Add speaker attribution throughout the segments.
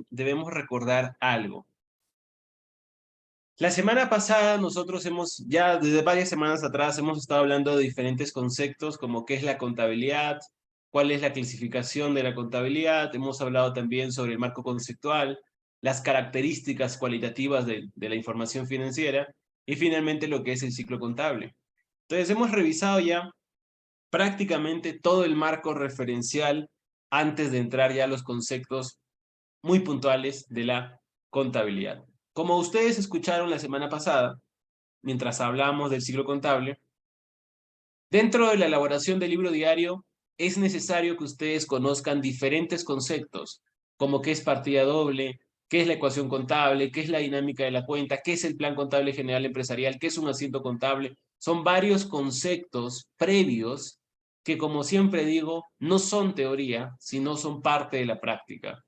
Speaker 1: debemos recordar algo. La semana pasada nosotros ya desde varias semanas atrás, hemos estado hablando de diferentes conceptos como qué es la contabilidad, cuál es la clasificación de la contabilidad, hemos hablado también sobre el marco conceptual, las características cualitativas de la información financiera y finalmente lo que es el ciclo contable. Entonces hemos revisado ya prácticamente todo el marco referencial antes de entrar ya a los conceptos muy puntuales de la contabilidad. Como ustedes escucharon la semana pasada, mientras hablamos del ciclo contable, dentro de la elaboración del libro diario es necesario que ustedes conozcan diferentes conceptos, como qué es partida doble, qué es la ecuación contable, qué es la dinámica de la cuenta, qué es el plan contable general empresarial, qué es un asiento contable. Son varios conceptos previos que, como siempre digo, no son teoría, sino son parte de la práctica.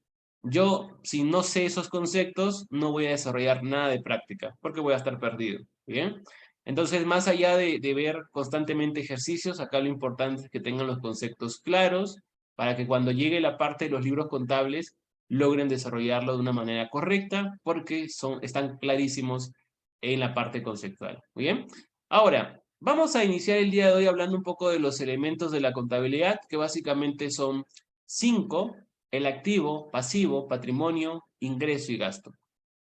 Speaker 1: Yo, si no sé esos conceptos, no voy a desarrollar nada de práctica, porque voy a estar perdido. ¿Bien? Entonces, más allá de ver constantemente ejercicios, acá lo importante es que tengan los conceptos claros para que cuando llegue la parte de los libros contables logren desarrollarlo de una manera correcta porque están clarísimos en la parte conceptual. Muy bien. Ahora, vamos a iniciar el día de hoy hablando un poco de los elementos de la contabilidad, que básicamente son 5: el activo, pasivo, patrimonio, ingreso y gasto.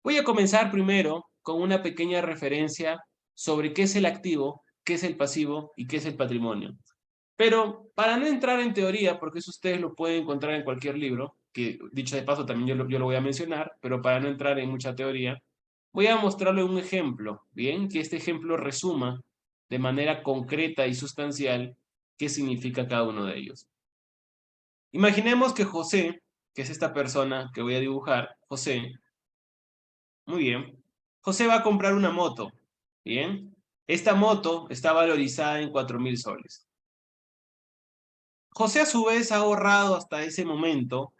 Speaker 1: Voy a comenzar primero con una pequeña referencia sobre qué es el activo, qué es el pasivo y qué es el patrimonio. Pero para no entrar en teoría, porque eso ustedes lo pueden encontrar en cualquier libro, que dicho de paso también yo lo voy a mencionar, pero para no entrar en mucha teoría, voy a mostrarle un ejemplo, ¿bien? Que este ejemplo resuma de manera concreta y sustancial qué significa cada uno de ellos. Imaginemos que José, que es esta persona que voy a dibujar, José, muy bien. José va a comprar una moto. Bien. Esta moto está valorizada en 4.000 soles. José a su vez ha ahorrado hasta ese momento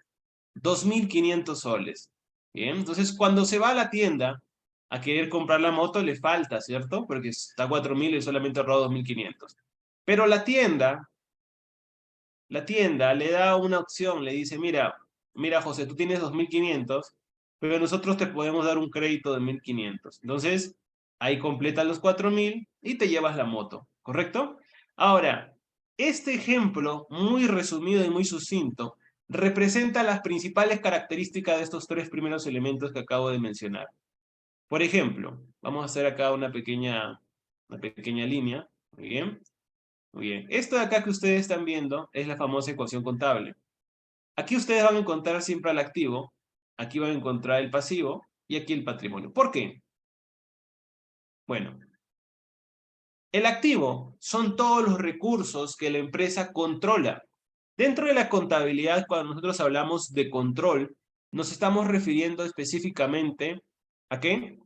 Speaker 1: 2.500 soles. Bien. Entonces cuando se va a la tienda a querer comprar la moto le falta, ¿cierto? Porque está a 4.000 y solamente ha ahorrado 2.500. Pero la tienda le da una opción, le dice, mira José, tú tienes 2.500, pero nosotros te podemos dar un crédito de 1.500. Entonces, ahí completas los 4.000 y te llevas la moto, ¿correcto? Ahora, este ejemplo, muy resumido y muy sucinto, representa las principales características de estos tres primeros elementos que acabo de mencionar. Por ejemplo, vamos a hacer acá una pequeña línea, muy bien. Muy bien. Esto de acá que ustedes están viendo es la famosa ecuación contable. Aquí ustedes van a encontrar siempre el activo, aquí van a encontrar el pasivo y aquí el patrimonio. ¿Por qué? Bueno, el activo son todos los recursos que la empresa controla. Dentro de la contabilidad, cuando nosotros hablamos de control, nos estamos refiriendo específicamente ¿a qué?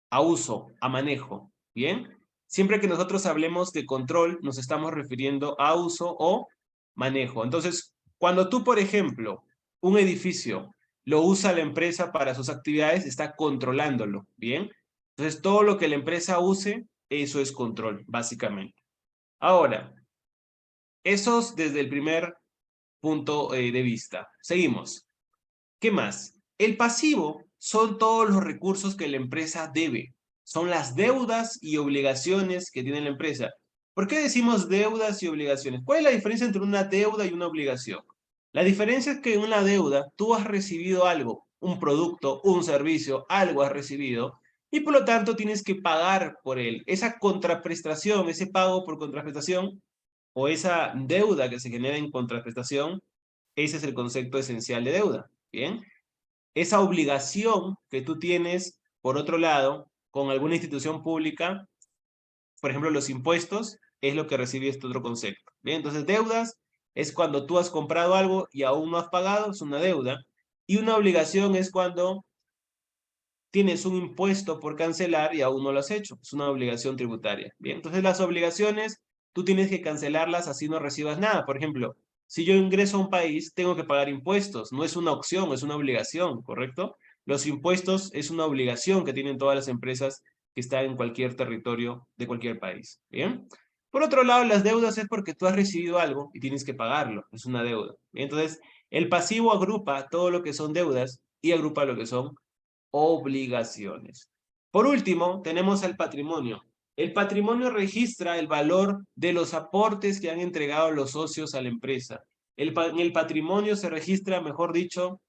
Speaker 1: A uso, a manejo. ¿Bien? Siempre que nosotros hablemos de control, nos estamos refiriendo a uso o manejo. Entonces, cuando tú, por ejemplo, un edificio lo usa la empresa para sus actividades, está controlándolo. ¿Bien? Entonces, todo lo que la empresa use, eso es control, básicamente. Ahora, esos desde el primer punto de vista. Seguimos. ¿Qué más? El pasivo son todos los recursos que la empresa debe. Son las deudas y obligaciones que tiene la empresa. ¿Por qué decimos deudas y obligaciones? ¿Cuál es la diferencia entre una deuda y una obligación? La diferencia es que en una deuda tú has recibido algo, un producto, un servicio, algo has recibido, y por lo tanto tienes que pagar por él. Esa contraprestación, ese pago por contraprestación o esa deuda que se genera en contraprestación, ese es el concepto esencial de deuda. ¿Bien? Esa obligación que tú tienes, por otro lado, con alguna institución pública, por ejemplo, los impuestos, es lo que recibe este otro concepto. Bien, entonces deudas es cuando tú has comprado algo y aún no has pagado, es una deuda. Y una obligación es cuando tienes un impuesto por cancelar y aún no lo has hecho. Es una obligación tributaria. Bien, entonces las obligaciones tú tienes que cancelarlas así no recibas nada. Por ejemplo, si yo ingreso a un país, tengo que pagar impuestos. No es una opción, es una obligación, ¿correcto? Los impuestos es una obligación que tienen todas las empresas que están en cualquier territorio de cualquier país. Bien. Por otro lado, las deudas es porque tú has recibido algo y tienes que pagarlo. Es una deuda. Bien, entonces, el pasivo agrupa todo lo que son deudas y agrupa lo que son obligaciones. Por último, tenemos el patrimonio. El patrimonio registra el valor de los aportes que han entregado los socios a la empresa. En el patrimonio se registra, mejor dicho,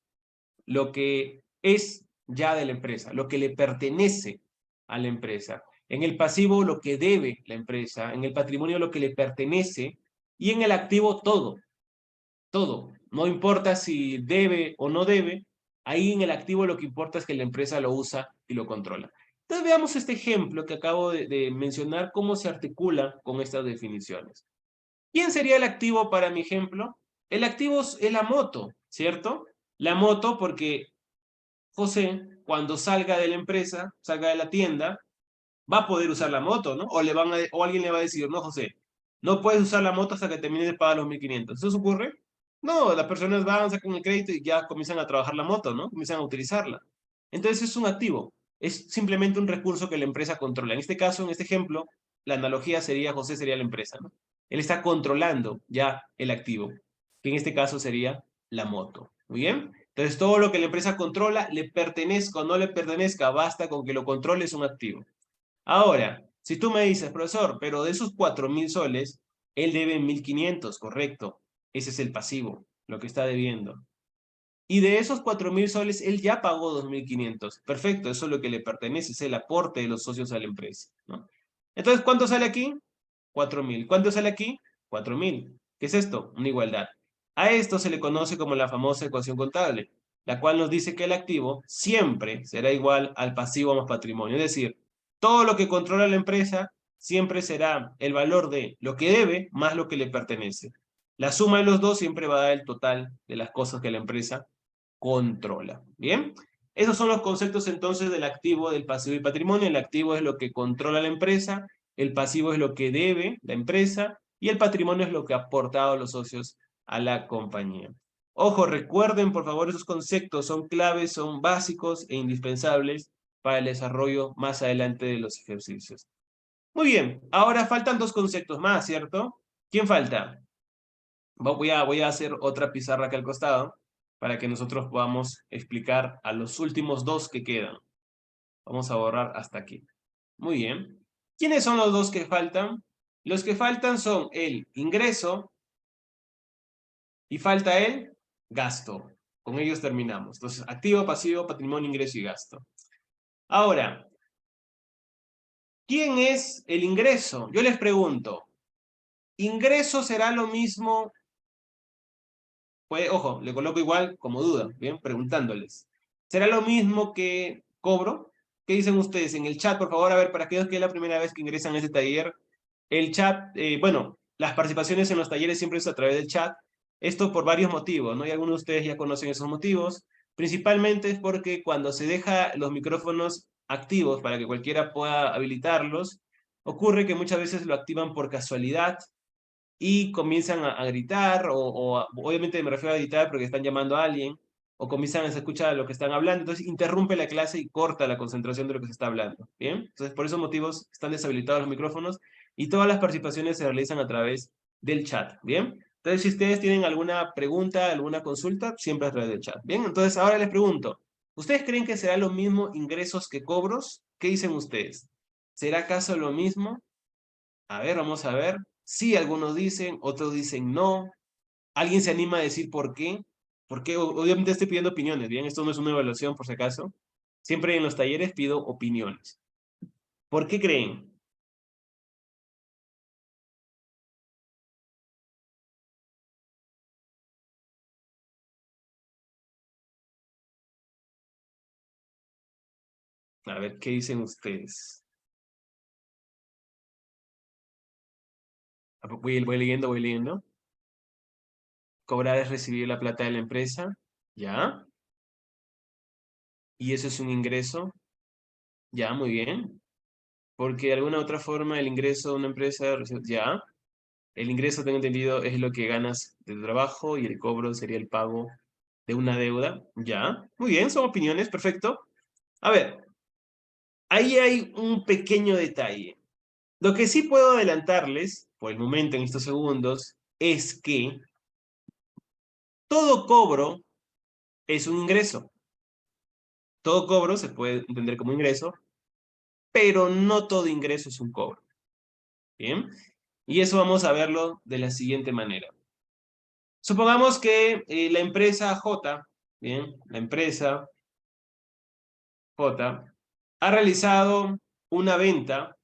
Speaker 1: lo que es ya de la empresa, lo que le pertenece a la empresa. En el pasivo, lo que debe la empresa. En el patrimonio, lo que le pertenece. Y en el activo, todo. Todo. No importa si debe o no debe. Ahí en el activo lo que importa es que la empresa lo usa y lo controla. Entonces veamos este ejemplo que acabo de mencionar, cómo se articula con estas definiciones. ¿Quién sería el activo para mi ejemplo? El activo es la moto, ¿cierto? La moto porque José, cuando salga de la empresa, salga de la tienda, va a poder usar la moto, ¿no? O alguien le va a decir, no, José, no puedes usar la moto hasta que termines de pagar los 1.500. ¿Eso ocurre? No, las personas van, sacan el crédito y ya comienzan a trabajar la moto, ¿no? Comienzan a utilizarla. Entonces es un activo, es simplemente un recurso que la empresa controla. En este caso, en este ejemplo, la analogía sería, José sería la empresa, ¿no? Él está controlando ya el activo, que en este caso sería la moto. ¿Muy bien? Entonces todo lo que la empresa controla, le pertenezca o no le pertenezca, basta con que lo controle, es un activo. Ahora, si tú me dices, profesor, pero de esos 4.000 soles, él debe 1.500, correcto. Ese es el pasivo, lo que está debiendo. Y de esos 4.000 soles, él ya pagó 2.500. Perfecto, eso es lo que le pertenece, es el aporte de los socios a la empresa, ¿no? Entonces, ¿cuánto sale aquí? 4.000. ¿Cuánto sale aquí? 4.000. ¿Qué es esto? Una igualdad. A esto se le conoce como la famosa ecuación contable, la cual nos dice que el activo siempre será igual al pasivo más patrimonio. Es decir, todo lo que controla la empresa siempre será el valor de lo que debe más lo que le pertenece. La suma de los dos siempre va a dar el total de las cosas que la empresa controla. ¿Bien? Esos son los conceptos entonces del activo, del pasivo y patrimonio. El activo es lo que controla la empresa, el pasivo es lo que debe la empresa y el patrimonio es lo que ha aportado los socios a la compañía. Ojo, recuerden por favor esos conceptos, son claves, son básicos e indispensables para el desarrollo más adelante de los ejercicios. Muy bien, ahora faltan dos conceptos más, ¿cierto? ¿Quién falta? Voy a hacer otra pizarra acá al costado para que nosotros podamos explicar a los últimos dos que quedan. Vamos a borrar hasta aquí. Muy bien. ¿Quiénes son los dos que faltan? Los que faltan son el ingreso y falta el gasto. Con ellos terminamos. Entonces, activo, pasivo, patrimonio, ingreso y gasto. Ahora, ¿quién es el ingreso? Yo les pregunto, ¿ingreso será lo mismo? Pues, ojo, le coloco igual como duda, ¿bien? Preguntándoles. ¿Será lo mismo que cobro? ¿Qué dicen ustedes? En el chat, por favor, a ver, para aquellos que es la primera vez que ingresan a este taller, el chat, bueno, las participaciones en los talleres siempre es a través del chat. Esto por varios motivos, ¿no? Y algunos de ustedes ya conocen esos motivos. Principalmente es porque cuando se deja los micrófonos activos para que cualquiera pueda habilitarlos, ocurre que muchas veces lo activan por casualidad y comienzan a gritar, obviamente me refiero a gritar porque están llamando a alguien, o comienzan a escuchar lo que están hablando, entonces interrumpe la clase y corta la concentración de lo que se está hablando, ¿bien? Entonces por esos motivos están deshabilitados los micrófonos y todas las participaciones se realizan a través del chat, ¿bien? Entonces si ustedes tienen alguna pregunta, alguna consulta, siempre a través del chat, ¿bien? Entonces ahora les pregunto, ¿ustedes creen que será lo mismo ingresos que cobros? ¿Qué dicen ustedes? ¿Será acaso lo mismo? A ver, vamos a ver. Sí, algunos dicen, otros dicen no. ¿Alguien se anima a decir por qué? Porque obviamente estoy pidiendo opiniones, ¿bien? Esto no es una evaluación, por si acaso. Siempre en los talleres pido opiniones. ¿Por qué creen? A ver, ¿qué dicen ustedes? Voy leyendo, voy leyendo. Cobrar es recibir la plata de la empresa, ¿ya? Y eso es un ingreso, ya, muy bien. Porque de alguna otra forma el ingreso de una empresa, ya. El ingreso, tengo entendido, es lo que ganas de tu trabajo y el cobro sería el pago de una deuda. Ya, muy bien, son opiniones, perfecto. A ver, ahí hay un pequeño detalle. Lo que sí puedo adelantarles, por el momento, en estos segundos, es que todo cobro es un ingreso. Todo cobro se puede entender como ingreso, pero no todo ingreso es un cobro. ¿Bien? Y eso vamos a verlo de la siguiente manera. Supongamos que la empresa J, ¿bien? La empresa J ha realizado una venta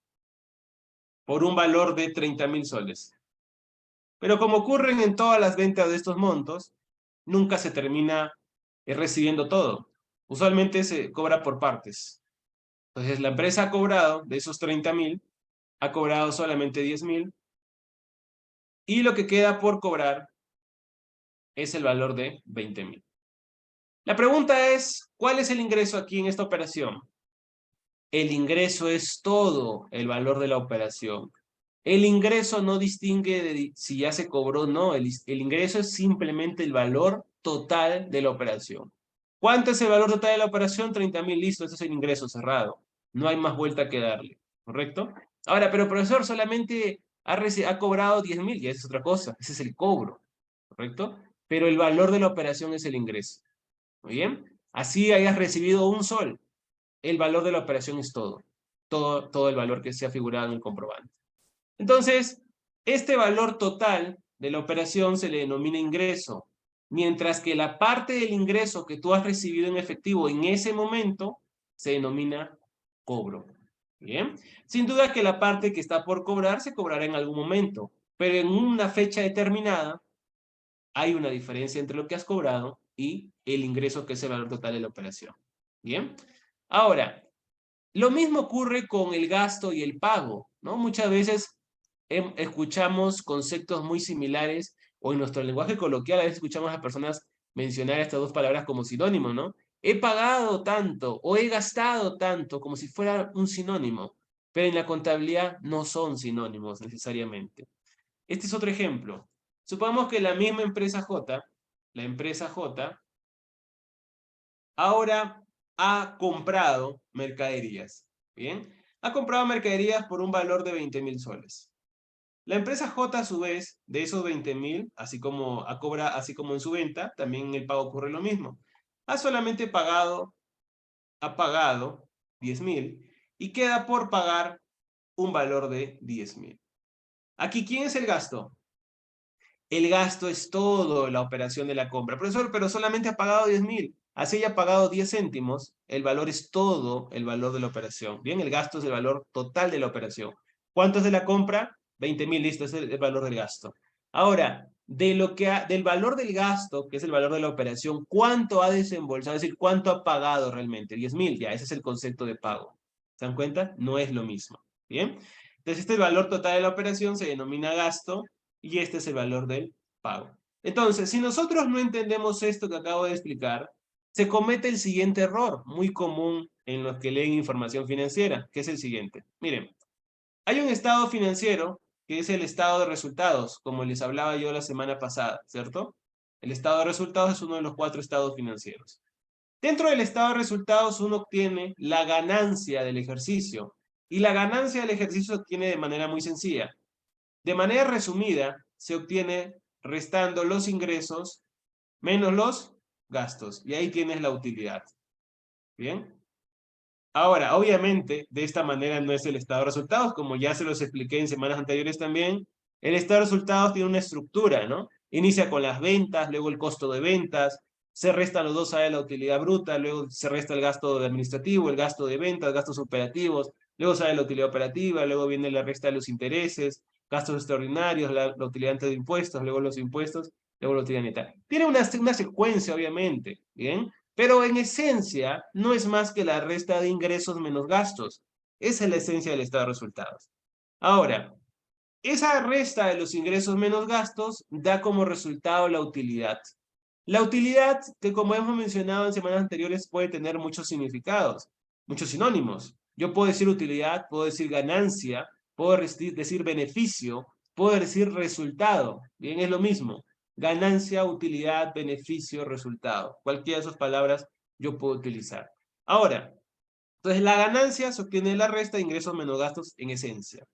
Speaker 1: por un valor de 30.000 soles. Pero como ocurren en todas las ventas de estos montos, nunca se termina recibiendo todo. Usualmente se cobra por partes. Entonces la empresa ha cobrado, de esos 30.000, ha cobrado solamente 10.000 y lo que queda por cobrar es el valor de 20.000. La pregunta es, ¿cuál es el ingreso aquí en esta operación? El ingreso es todo el valor de la operación. El ingreso no distingue de si ya se cobró o no. El ingreso es simplemente el valor total de la operación. ¿Cuánto es el valor total de la operación? 30.000, listo, ese es el ingreso cerrado. No hay más vuelta que darle, ¿correcto? Ahora, pero profesor, solamente ha cobrado 10.000, y esa es otra cosa, ese es el cobro, ¿correcto? Pero el valor de la operación es el ingreso, ¿muy bien? Así hayas recibido un sol, el valor de la operación es todo el valor que se ha figurado en el comprobante. Entonces, este valor total de la operación se le denomina ingreso, mientras que la parte del ingreso que tú has recibido en efectivo en ese momento se denomina cobro. Bien, sin duda que la parte que está por cobrar se cobrará en algún momento, pero en una fecha determinada hay una diferencia entre lo que has cobrado y el ingreso que es el valor total de la operación. Bien, ahora, lo mismo ocurre con el gasto y el pago, ¿no? Muchas veces escuchamos conceptos muy similares o en nuestro lenguaje coloquial a veces escuchamos a personas mencionar estas dos palabras como sinónimo, ¿no? He pagado tanto o he gastado tanto como si fuera un sinónimo, pero en la contabilidad no son sinónimos necesariamente. Este es otro ejemplo. Supongamos que la misma empresa J, la empresa J, ahora ha comprado mercaderías, ¿bien? Ha comprado mercaderías por un valor de 20.000 soles. La empresa J, a su vez, de esos 20.000, así como en su venta, también en el pago ocurre lo mismo. Ha pagado 10.000 y queda por pagar un valor de 10.000. Aquí, ¿quién es el gasto? El gasto es todo la operación de la compra. Profesor, pero solamente ha pagado 10.000. Así haya pagado 10 céntimos, el valor es todo el valor de la operación. Bien, el gasto es el valor total de la operación. ¿Cuánto es de la compra? 20.000, listo, es el valor del gasto. Ahora, del valor del gasto, que es el valor de la operación, ¿cuánto ha desembolsado? Es decir, ¿cuánto ha pagado realmente? 10.000, ya, ese es el concepto de pago. ¿Se dan cuenta? No es lo mismo. Bien, entonces este valor total de la operación se denomina gasto y este es el valor del pago. Entonces, si nosotros no entendemos esto que acabo de explicar, se comete el siguiente error, muy común en los que leen información financiera, que es el siguiente. Miren, hay un estado financiero que es el estado de resultados, como les hablaba yo la semana pasada, ¿cierto? El estado de resultados es uno de los 4 estados financieros. Dentro del estado de resultados uno obtiene la ganancia del ejercicio, y la ganancia del ejercicio se obtiene de manera muy sencilla. De manera resumida, se obtiene restando los ingresos menos los gastos. Y ahí tienes la utilidad. ¿Bien? Ahora, obviamente, de esta manera no es el estado de resultados, como ya se los expliqué en semanas anteriores también. El estado de resultados tiene una estructura, ¿no? Inicia con las ventas, luego el costo de ventas, se restan los dos, sale la utilidad bruta, luego se resta el gasto administrativo, el gasto de ventas, gastos operativos, luego sale la utilidad operativa, luego viene la resta de los intereses, gastos extraordinarios, la utilidad antes de impuestos, luego los impuestos, luego la utilidad neta. Tiene una secuencia, obviamente, ¿bien? Pero en esencia no es más que la resta de ingresos menos gastos. Esa es la esencia del estado de resultados. Ahora, esa resta de los ingresos menos gastos da como resultado la utilidad. La utilidad, que como hemos mencionado en semanas anteriores, puede tener muchos significados, muchos sinónimos. Yo puedo decir utilidad, puedo decir ganancia, puedo decir beneficio, puedo decir resultado. Bien, es lo mismo. Ganancia, utilidad, beneficio, resultado. Cualquiera de esas palabras yo puedo utilizar. Ahora, entonces la ganancia se obtiene de la resta de ingresos menos gastos en esencia.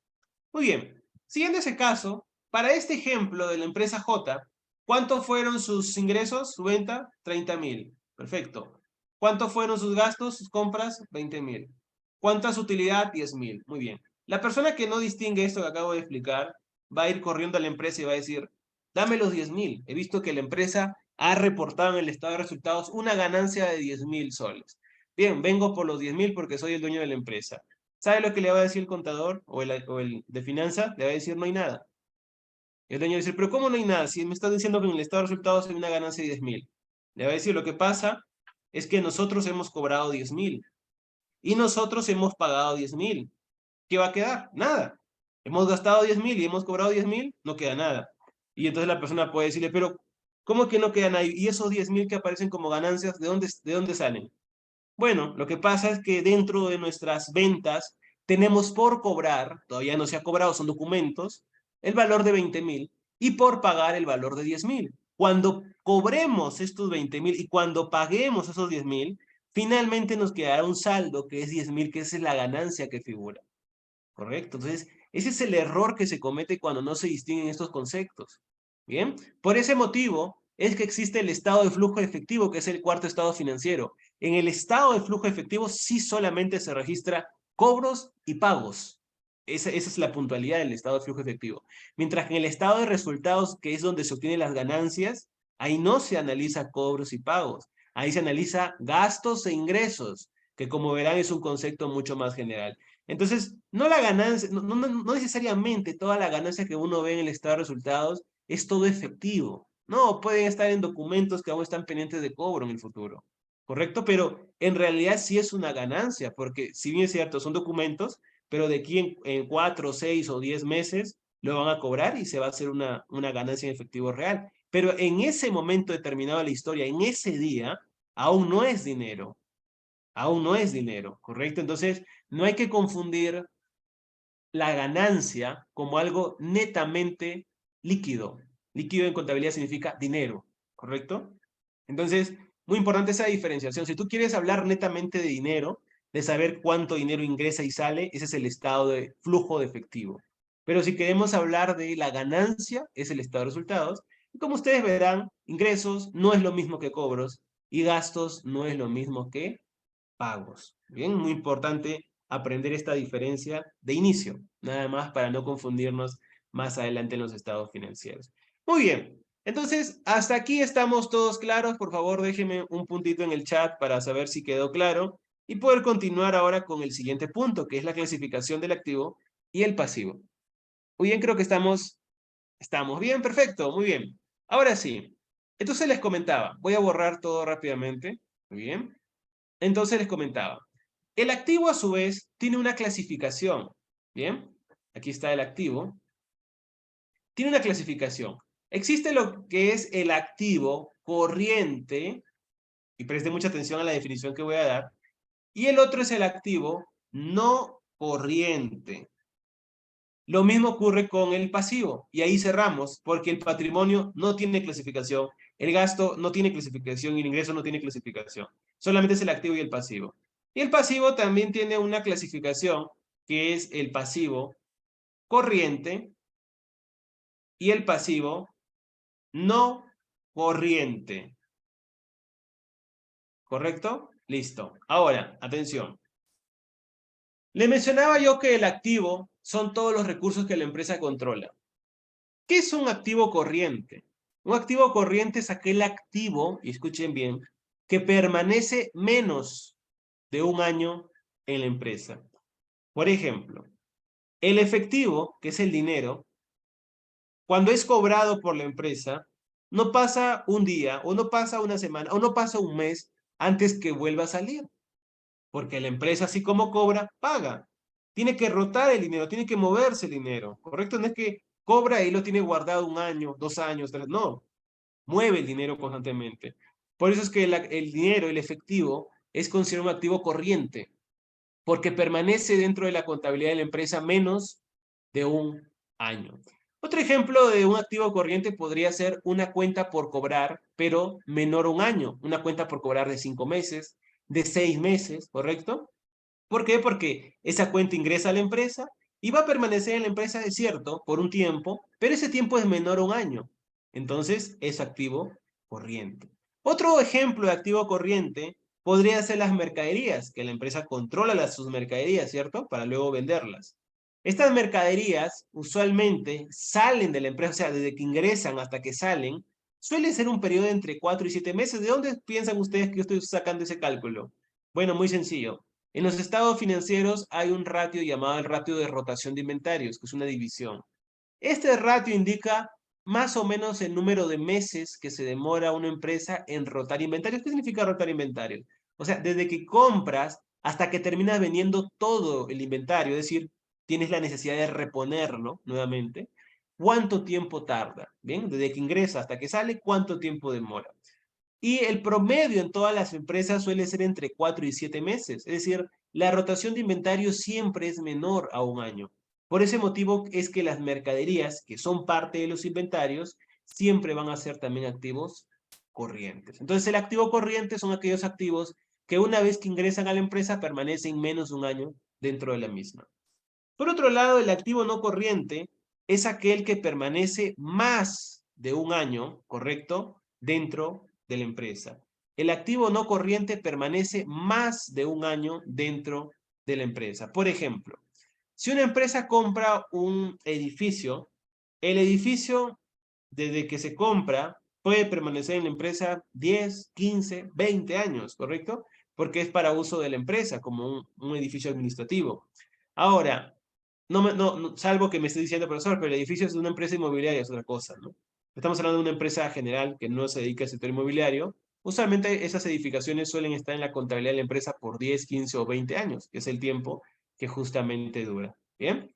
Speaker 1: Muy bien, siguiendo ese caso, para este ejemplo de la empresa J, ¿cuántos fueron sus ingresos, su venta? 30.000. Perfecto. ¿Cuántos fueron sus gastos, sus compras? 20.000. ¿Cuánta es su utilidad? 10.000. Muy bien. La persona que no distingue esto que acabo de explicar va a ir corriendo a la empresa y va a decir, dame los 10.000. He visto que la empresa ha reportado en el estado de resultados una ganancia de 10.000 soles. Bien, vengo por los 10.000 porque soy el dueño de la empresa. ¿Sabe lo que le va a decir el contador o el de finanzas? Le va a decir, no hay nada. El dueño va a decir, pero ¿cómo no hay nada? Si me estás diciendo que en el estado de resultados hay una ganancia de 10.000. Le va a decir, lo que pasa es que nosotros hemos cobrado 10.000 y nosotros hemos pagado 10.000. ¿Qué va a quedar? Nada. Hemos gastado 10.000 y hemos cobrado 10.000, no queda nada. Y entonces la persona puede decirle, pero ¿cómo que no queda nada? Y esos 10.000 que aparecen como ganancias, de dónde salen? Bueno, lo que pasa es que dentro de nuestras ventas tenemos por cobrar, todavía no se ha cobrado, son documentos, el valor de 20.000 y por pagar el valor de 10.000. Cuando cobremos estos 20.000 y cuando paguemos esos 10.000, finalmente nos quedará un saldo que es 10.000, que esa es la ganancia que figura. ¿Correcto? Entonces, ese es el error que se comete cuando no se distinguen estos conceptos. Bien, por ese motivo es que existe el estado de flujo efectivo, que es el cuarto estado financiero. En el estado de flujo efectivo sí solamente se registra cobros y pagos. Esa es la puntualidad del estado de flujo efectivo. Mientras que en el estado de resultados, que es donde se obtienen las ganancias, ahí no se analiza cobros y pagos. Ahí se analiza gastos e ingresos, que como verán es un concepto mucho más general. Entonces, no la ganancia, no necesariamente toda la ganancia que uno ve en el estado de resultados es todo efectivo. No, pueden estar en documentos que aún están pendientes de cobro en el futuro. ¿Correcto? Pero en realidad sí es una ganancia, porque si bien es cierto, son documentos, pero de aquí en 4, 6 o 10 meses lo van a cobrar y se va a hacer una ganancia en efectivo real. Pero en ese momento determinado de la historia, en ese día, aún no es dinero. Aún no es dinero, ¿correcto? Entonces, no hay que confundir la ganancia como algo netamente líquido. Líquido en contabilidad significa dinero, ¿correcto? Entonces, muy importante esa diferenciación. Si tú quieres hablar netamente de dinero, de saber cuánto dinero ingresa y sale, ese es el estado de flujo de efectivo. Pero si queremos hablar de la ganancia, es el estado de resultados. Y como ustedes verán, ingresos no es lo mismo que cobros y gastos no es lo mismo que pagos. Bien, muy importante aprender esta diferencia de inicio, nada más para no confundirnos más adelante en los estados financieros. Muy bien, entonces hasta aquí estamos todos claros. Por favor, déjenme un puntito en el chat para saber si quedó claro y poder continuar ahora con el siguiente punto, que es la clasificación del activo y el pasivo. Muy bien, creo que estamos bien, perfecto, muy bien. Ahora sí, entonces les comentaba, voy a borrar todo rápidamente. Muy bien. Entonces les comentaba, el activo a su vez tiene una clasificación, ¿bien? Aquí está el activo. Tiene una clasificación. Existe lo que es el activo corriente, y preste mucha atención a la definición que voy a dar, y el otro es el activo no corriente. Lo mismo ocurre con el pasivo, y ahí cerramos, porque el patrimonio no tiene clasificación, el gasto no tiene clasificación y el ingreso no tiene clasificación. Solamente es el activo y el pasivo. Y el pasivo también tiene una clasificación, que es el pasivo corriente y el pasivo no corriente. ¿Correcto? Listo. Ahora, atención. Le mencionaba yo que el activo son todos los recursos que la empresa controla. ¿Qué es un activo corriente? Un activo corriente es aquel activo, y escuchen bien, que permanece menos de un año en la empresa. Por ejemplo, el efectivo, que es el dinero, cuando es cobrado por la empresa, no pasa un día, o no pasa una semana, o no pasa un mes antes que vuelva a salir. Porque la empresa, así como cobra, paga. Tiene que rotar el dinero, tiene que moverse el dinero, ¿correcto? No es que cobra y lo tiene guardado un año, 2 años, 3, no, mueve el dinero constantemente. Por eso es que el dinero, el efectivo, es considerado un activo corriente, porque permanece dentro de la contabilidad de la empresa menos de un año. Otro ejemplo de un activo corriente podría ser una cuenta por cobrar, pero menor a un año. Una cuenta por cobrar de 5 meses, de 6 meses, ¿correcto? ¿Por qué? Porque esa cuenta ingresa a la empresa y va a permanecer en la empresa, es cierto, por un tiempo, pero ese tiempo es menor a un año. Entonces, es activo corriente. Otro ejemplo de activo corriente podría ser las mercaderías, que la empresa controla sus mercaderías, ¿cierto? Para luego venderlas. Estas mercaderías usualmente salen de la empresa, o sea, desde que ingresan hasta que salen, suele ser un periodo de entre 4 y 7 meses. ¿De dónde piensan ustedes que yo estoy sacando ese cálculo? Bueno, muy sencillo. En los estados financieros hay un ratio llamado el ratio de rotación de inventarios, que es una división. Este ratio indica más o menos el número de meses que se demora una empresa en rotar inventarios. ¿Qué significa rotar inventarios? O sea, desde que compras hasta que terminas vendiendo todo el inventario, es decir, tienes la necesidad de reponerlo nuevamente. ¿Cuánto tiempo tarda? Bien, desde que ingresa hasta que sale, ¿cuánto tiempo demora? Y el promedio en todas las empresas suele ser entre 4 y 7 meses. Es decir, la rotación de inventario siempre es menor a un año. Por ese motivo es que las mercaderías, que son parte de los inventarios, siempre van a ser también activos corrientes. Entonces, el activo corriente son aquellos activos que una vez que ingresan a la empresa permanecen menos de un año dentro de la misma. Por otro lado, el activo no corriente es aquel que permanece más de un año, ¿correcto?, dentro de la empresa. El activo no corriente permanece más de un año dentro de la empresa. Por ejemplo, si una empresa compra un edificio, el edificio, desde que se compra, puede permanecer en la empresa 10, 15, 20 años, ¿correcto? Porque es para uso de la empresa, como un edificio administrativo. Ahora, salvo que me esté diciendo, profesor, pero el edificio es de una empresa inmobiliaria, es otra cosa, ¿no? Estamos hablando de una empresa general que no se dedica al sector inmobiliario. Usualmente esas edificaciones suelen estar en la contabilidad de la empresa por 10, 15 o 20 años, que es el tiempo que justamente dura. ¿Bien?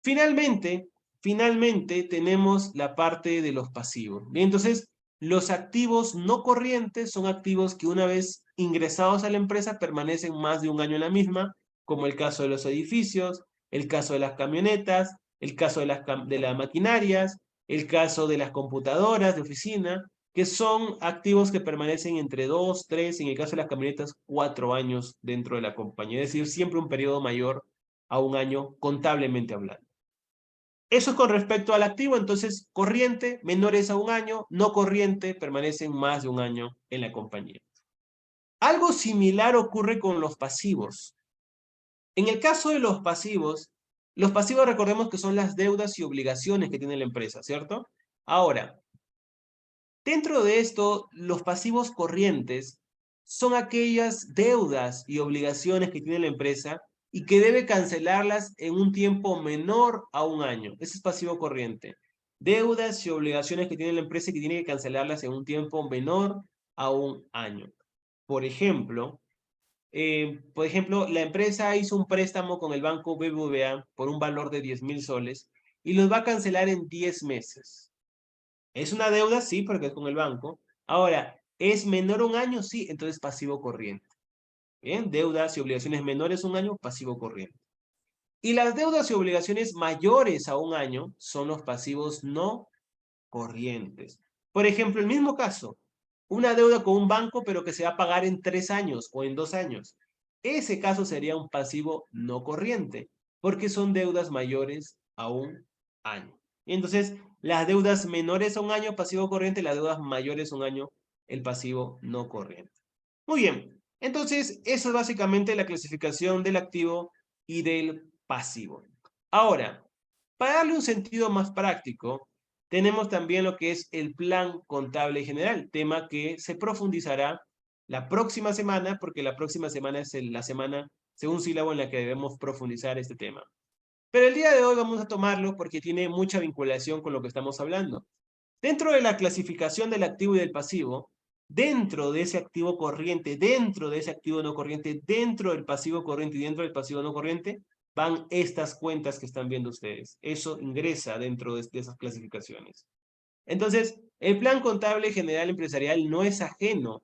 Speaker 1: Finalmente, finalmente tenemos la parte de los pasivos. Bien, entonces, los activos no corrientes son activos que una vez ingresados a la empresa permanecen más de un año en la misma, como el caso de los edificios, el caso de las camionetas, el caso de las maquinarias, el caso de las computadoras de oficina, que son activos que permanecen entre 2, 3, en el caso de las camionetas, 4 años dentro de la compañía. Es decir, siempre un periodo mayor a un año contablemente hablando. Eso es con respecto al activo, entonces corriente, menores a un año, no corriente, permanecen más de un año en la compañía. Algo similar ocurre con los pasivos. En el caso de los pasivos recordemos que son las deudas y obligaciones que tiene la empresa, ¿cierto? Ahora, dentro de esto, los pasivos corrientes son aquellas deudas y obligaciones que tiene la empresa y que debe cancelarlas en un tiempo menor a un año. Ese es pasivo corriente. Deudas y obligaciones que tiene la empresa y que tiene que cancelarlas en un tiempo menor a un año. Por ejemplo, la empresa hizo un préstamo con el banco BBVA por un valor de 10.000 soles y los va a cancelar en 10 meses. ¿Es una deuda? Sí, porque es con el banco. Ahora, ¿es menor a un año? Sí, entonces pasivo corriente. Bien, deudas y obligaciones menores a un año, pasivo corriente. Y las deudas y obligaciones mayores a un año son los pasivos no corrientes. Por ejemplo, el mismo caso, una deuda con un banco, pero que se va a pagar en 3 años o en 2 años. Ese caso sería un pasivo no corriente, porque son deudas mayores a un año. Y entonces, las deudas menores a un año, pasivo corriente, las deudas mayores a un año, el pasivo no corriente. Muy bien, entonces, eso es básicamente la clasificación del activo y del pasivo. Ahora, para darle un sentido más práctico, tenemos también lo que es el plan contable general, tema que se profundizará la próxima semana, porque la próxima semana es la semana, según sílabo, en la que debemos profundizar este tema. Pero el día de hoy vamos a tomarlo porque tiene mucha vinculación con lo que estamos hablando. Dentro de la clasificación del activo y del pasivo, dentro de ese activo corriente, dentro de ese activo no corriente, dentro del pasivo corriente y dentro del pasivo no corriente, van estas cuentas que están viendo ustedes. Eso ingresa dentro de esas clasificaciones. Entonces, el plan contable general empresarial no es ajeno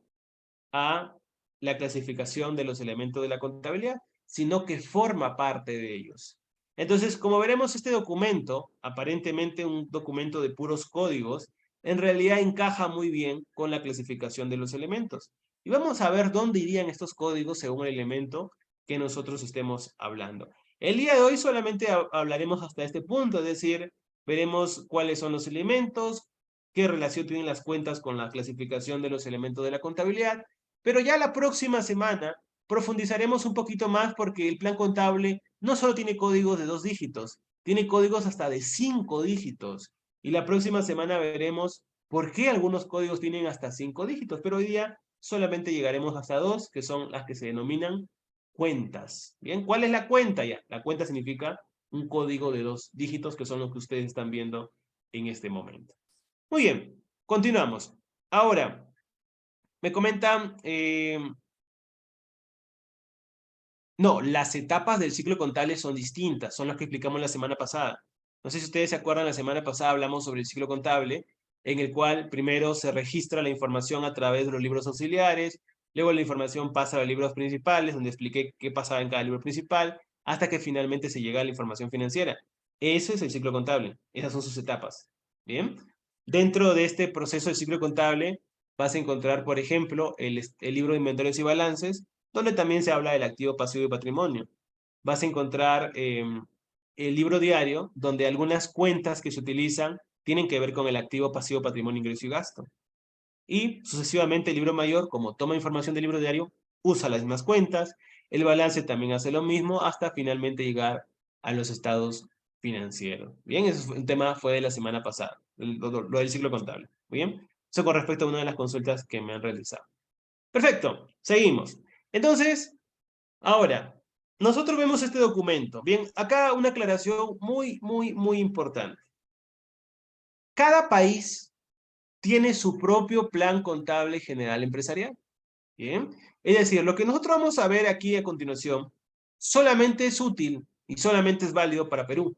Speaker 1: a la clasificación de los elementos de la contabilidad, sino que forma parte de ellos. Entonces, como veremos, este documento, aparentemente un documento de puros códigos, en realidad encaja muy bien con la clasificación de los elementos. Y vamos a ver dónde irían estos códigos según el elemento que nosotros estemos hablando. El día de hoy solamente hablaremos hasta este punto, es decir, veremos cuáles son los elementos, qué relación tienen las cuentas con la clasificación de los elementos de la contabilidad, Pero ya la próxima semana profundizaremos un poquito más porque el plan contable no solo tiene códigos de 2 dígitos, tiene códigos hasta de 5 dígitos. Y la próxima semana veremos por qué algunos códigos tienen hasta 5 dígitos, pero hoy día solamente llegaremos hasta 2, que son las que se denominan cuentas. Bien, ¿cuál es la cuenta ya? La cuenta significa un código de 2 dígitos, que son los que ustedes están viendo en este momento. Muy bien, continuamos. Ahora, me comentan, no, las etapas del ciclo contable son distintas, son las que explicamos la semana pasada. No sé si ustedes se acuerdan, la semana pasada hablamos sobre el ciclo contable, en el cual primero se registra la información a través de los libros auxiliares, luego la información pasa a los libros principales, donde expliqué qué pasaba en cada libro principal, hasta que finalmente se llega a la información financiera. Ese es el ciclo contable, esas son sus etapas. Bien, dentro de este proceso del ciclo contable vas a encontrar, por ejemplo, el libro de inventarios y balances, donde también se habla del activo, pasivo y patrimonio. Vas a encontrar el libro diario, donde algunas cuentas que se utilizan tienen que ver con el activo, pasivo, patrimonio, ingreso y gasto. Y sucesivamente el libro mayor, como toma información del libro diario, usa las mismas cuentas. El balance también hace lo mismo hasta finalmente llegar a los estados financieros. Bien, ese fue, el tema fue de la semana pasada, lo del ciclo contable. Muy bien, eso con respecto a una de las consultas que me han realizado. Perfecto, seguimos. Entonces, ahora, nosotros vemos este documento. Bien, acá una aclaración muy importante. Cada país tiene su propio plan contable general empresarial. Bien, es decir, lo que nosotros vamos a ver aquí a continuación solamente es útil y solamente es válido para Perú.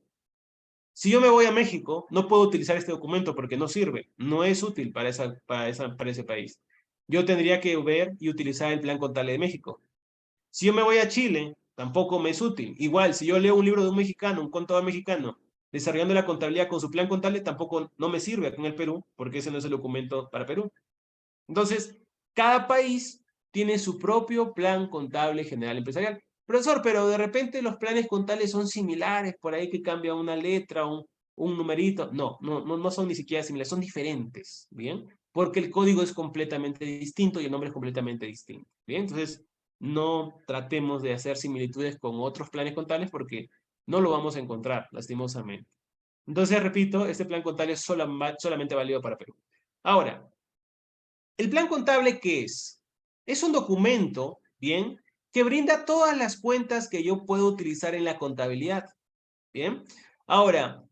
Speaker 1: Si yo me voy a México, no puedo utilizar este documento porque no sirve, no es útil para ese país. Yo tendría que ver y utilizar el plan contable de México. Si yo me voy a Chile, tampoco me es útil. Igual, si yo leo un libro de un mexicano, un contador mexicano, desarrollando la contabilidad con su plan contable, tampoco no me sirve aquí en el Perú, porque ese no es el documento para Perú. Entonces, cada país tiene su propio plan contable general empresarial. Profesor, pero de repente los planes contables son similares, por ahí que cambia una letra, un numerito. No son ni siquiera similares, son diferentes, ¿bien? Porque el código es completamente distinto y el nombre es completamente distinto, ¿bien? Entonces, no tratemos de hacer similitudes con otros planes contables porque no lo vamos a encontrar, lastimosamente. Entonces, repito, este plan contable es solamente válido para Perú. Ahora, ¿el plan contable qué es? Es un documento, ¿bien? Que brinda todas las cuentas que yo puedo utilizar en la contabilidad, ¿bien? Ahora,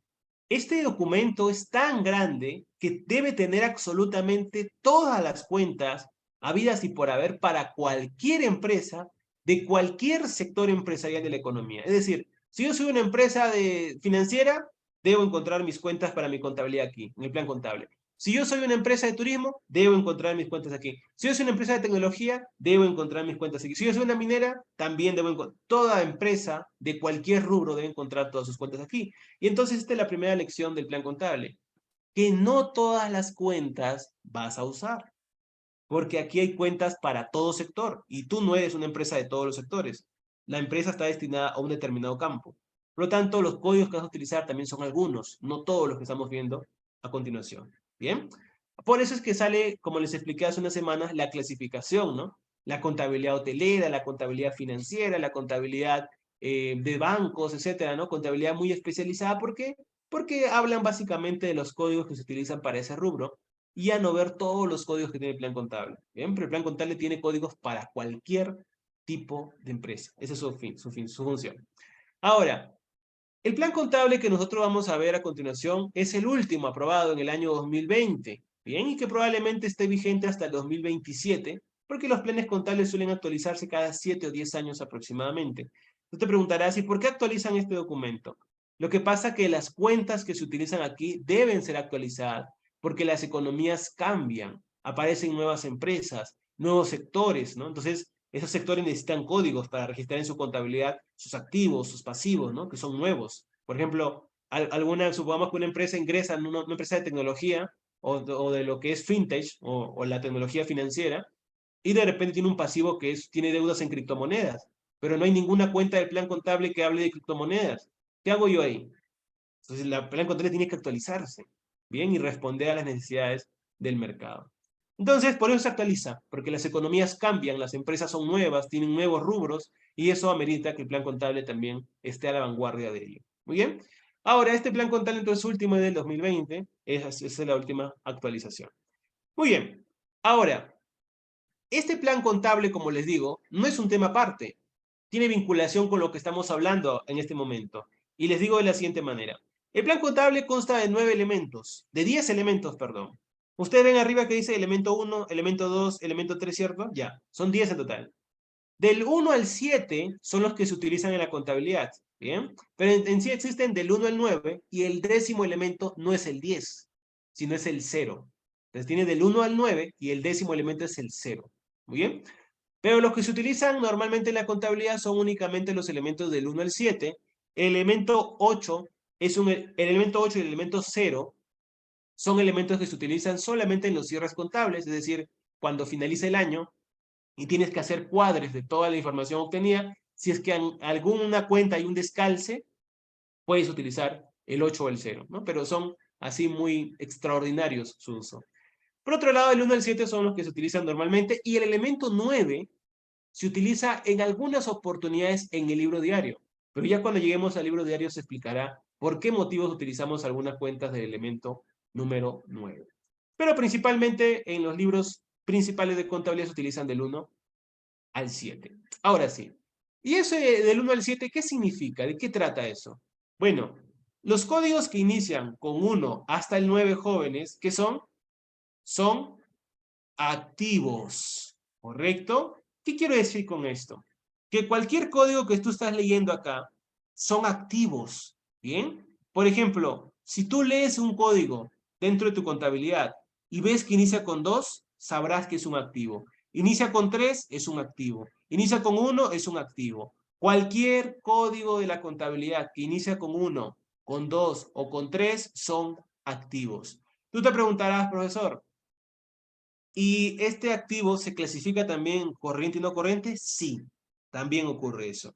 Speaker 1: este documento es tan grande que debe tener absolutamente todas las cuentas habidas y por haber para cualquier empresa de cualquier sector empresarial de la economía. Es decir, si yo soy una empresa financiera, debo encontrar mis cuentas para mi contabilidad aquí, en el plan contable. Si yo soy una empresa de turismo, debo encontrar mis cuentas aquí. Si yo soy una empresa de tecnología, debo encontrar mis cuentas aquí. Si yo soy una minera, también debo encontrar. Toda empresa de cualquier rubro debe encontrar todas sus cuentas aquí. Y entonces esta es la primera lección del plan contable, que no todas las cuentas vas a usar, porque aquí hay cuentas para todo sector y tú no eres una empresa de todos los sectores. La empresa está destinada a un determinado campo. Por lo tanto, los códigos que vas a utilizar también son algunos, no todos los que estamos viendo a continuación. ¿Bien? Por eso es que sale, como les expliqué hace unas semanas, la clasificación, ¿no? La contabilidad hotelera, la contabilidad financiera, la contabilidad de bancos, etcétera, ¿no? Contabilidad muy especializada. ¿Por qué? Porque hablan básicamente de los códigos que se utilizan para ese rubro y a no ver todos los códigos que tiene el plan contable. Bien, pero el plan contable tiene códigos para cualquier tipo de empresa. Esa es su función. Ahora, el plan contable que nosotros vamos a ver a continuación es el último aprobado en el año 2020, bien, y que probablemente esté vigente hasta el 2027, porque los planes contables suelen actualizarse cada 7 o 10 años aproximadamente. Tú te preguntarás, ¿y por qué actualizan este documento? Lo que pasa es que las cuentas que se utilizan aquí deben ser actualizadas, porque las economías cambian, aparecen nuevas empresas, nuevos sectores, ¿no? Entonces, esos sectores necesitan códigos para registrar en su contabilidad sus activos, sus pasivos, ¿no? Que son nuevos. Por ejemplo, supongamos que una empresa ingresa en una empresa de tecnología o de lo que es fintech o la tecnología financiera y de repente tiene un pasivo que tiene deudas en criptomonedas, pero no hay ninguna cuenta del plan contable que hable de criptomonedas. ¿Qué hago yo ahí? Entonces, el plan contable tiene que actualizarse, bien, y responder a las necesidades del mercado. Entonces, por eso se actualiza, porque las economías cambian, las empresas son nuevas, tienen nuevos rubros, y eso amerita que el plan contable también esté a la vanguardia de ello. Muy bien. Ahora, este plan contable entonces último es del 2020, esa es la última actualización. Muy bien. Ahora, este plan contable, como les digo, no es un tema aparte. Tiene vinculación con lo que estamos hablando en este momento. Y les digo de la siguiente manera. El plan contable consta de 9 elementos, de 10 elementos, perdón. Ustedes ven arriba que dice elemento 1, elemento 2, elemento 3, ¿cierto? Ya, son 10 en total. Del 1 al 7 son los que se utilizan en la contabilidad, ¿bien? Pero en sí existen del 1 al 9 y el 10º elemento no es el 10, sino es el 0. Entonces tiene del 1 al 9 y el 10º elemento es el 0. Muy bien. Pero los que se utilizan normalmente en la contabilidad son únicamente los elementos del 1 al 7. El elemento 8 el elemento 8 y el elemento 0 son elementos que se utilizan solamente en los cierres contables, es decir, cuando finaliza el año y tienes que hacer cuadres de toda la información obtenida. Si es que en alguna cuenta hay un descalce, puedes utilizar el 8 o el 0, ¿no? Pero son así muy extraordinarios su uso. Por otro lado, el 1 al 7 son los que se utilizan normalmente y el elemento 9 se utiliza en algunas oportunidades en el libro diario, pero ya cuando lleguemos al libro diario se explicará por qué motivos utilizamos algunas cuentas del elemento número 9. Pero principalmente en los libros principales de contabilidad se utilizan del 1 al 7. Ahora sí. ¿Y ese del 1 al 7 qué significa? ¿De qué trata eso? Bueno, los códigos que inician con 1 hasta el 9 jóvenes, ¿qué son? Son activos, ¿correcto? ¿Qué quiero decir con esto? Que cualquier código que tú estás leyendo acá son activos, ¿bien? Por ejemplo, si tú lees un código dentro de tu contabilidad y ves que inicia con 2, sabrás que es un activo. Inicia con 3, es un activo. Inicia con 1, es un activo. Cualquier código de la contabilidad que inicia con 1, con 2 o con 3 son activos. Tú te preguntarás, profesor, ¿y este activo se clasifica también corriente y no corriente? Sí, también ocurre eso.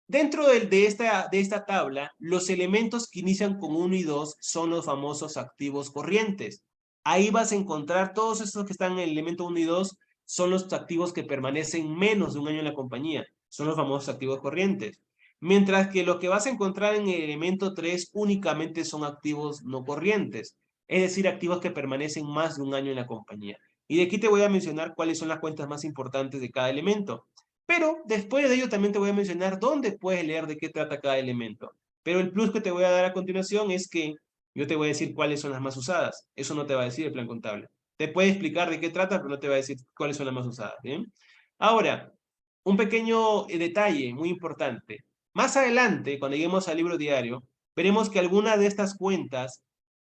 Speaker 1: Dentro de esta tabla, los elementos que inician con 1 y 2 son los famosos activos corrientes. Ahí vas a encontrar todos estos que están en el elemento 1 y 2, son los activos que permanecen menos de un año en la compañía. Son los famosos activos corrientes. Mientras que lo que vas a encontrar en el elemento 3 únicamente son activos no corrientes. Es decir, activos que permanecen más de un año en la compañía. Y de aquí te voy a mencionar cuáles son las cuentas más importantes de cada elemento. Pero después de ello también te voy a mencionar dónde puedes leer de qué trata cada elemento. Pero el plus que te voy a dar a continuación es que yo te voy a decir cuáles son las más usadas. Eso no te va a decir el plan contable. Te puede explicar de qué trata, pero no te va a decir cuáles son las más usadas. ¿Bien? Ahora, un pequeño detalle muy importante. Más adelante, cuando lleguemos al libro diario, veremos que algunas de estas cuentas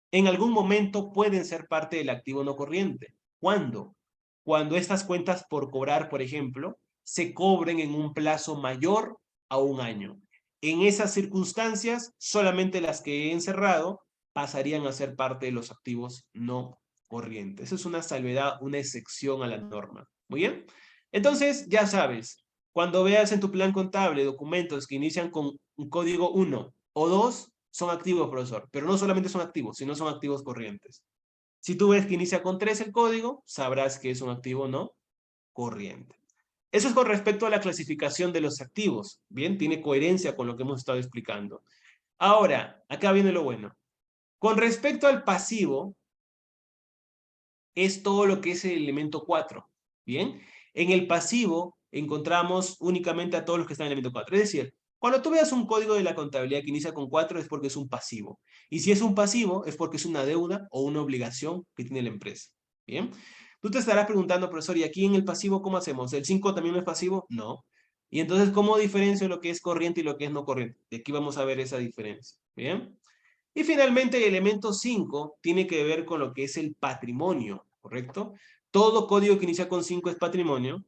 Speaker 1: en algún momento pueden ser parte del activo no corriente. ¿Cuándo? Cuando estas cuentas por cobrar, por ejemplo, se cobren en un plazo mayor a un año. En esas circunstancias, solamente las que he encerrado pasarían a ser parte de los activos no corrientes. Eso es una salvedad, una excepción a la norma. Muy bien. Entonces, ya sabes, cuando veas en tu plan contable documentos que inician con un código 1 o 2, son activos, profesor. Pero no solamente son activos, sino son activos corrientes. Si tú ves que inicia con 3 el código, sabrás que es un activo no corriente. Eso es con respecto a la clasificación de los activos. Bien, tiene coherencia con lo que hemos estado explicando. Ahora, acá viene lo bueno. Con respecto al pasivo, es todo lo que es el elemento 4. Bien, en el pasivo encontramos únicamente a todos los que están en el elemento 4. Es decir, cuando tú veas un código de la contabilidad que inicia con 4 es porque es un pasivo. Y si es un pasivo es porque es una deuda o una obligación que tiene la empresa. Bien, tú te estarás preguntando, profesor, ¿y aquí en el pasivo cómo hacemos? ¿El 5 también no es pasivo? No. Y entonces, ¿cómo diferencio lo que es corriente y lo que es no corriente? De aquí vamos a ver esa diferencia. Bien. Y finalmente, el elemento 5 tiene que ver con lo que es el patrimonio, ¿correcto? Todo código que inicia con 5 es patrimonio,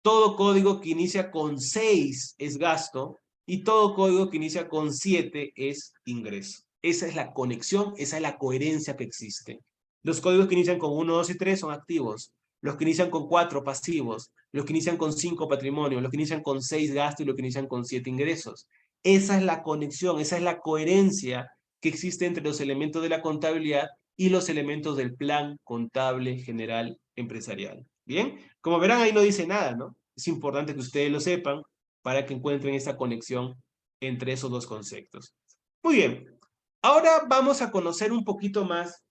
Speaker 1: todo código que inicia con 6 es gasto y todo código que inicia con 7 es ingreso. Esa es la conexión, esa es la coherencia que existe. Los códigos que inician con 1, 2 y 3 son activos. Los que inician con 4 pasivos. Los que inician con 5 patrimonio. Los que inician con 6 gasto y los que inician con 7 ingresos. Esa es la conexión, esa es la coherencia que existe entre los elementos de la contabilidad y los elementos del plan contable general empresarial. Bien, como verán ahí no dice nada, ¿no? Es importante que ustedes lo sepan para que encuentren esta conexión entre esos dos conceptos. Muy bien, ahora vamos a conocer un poquito más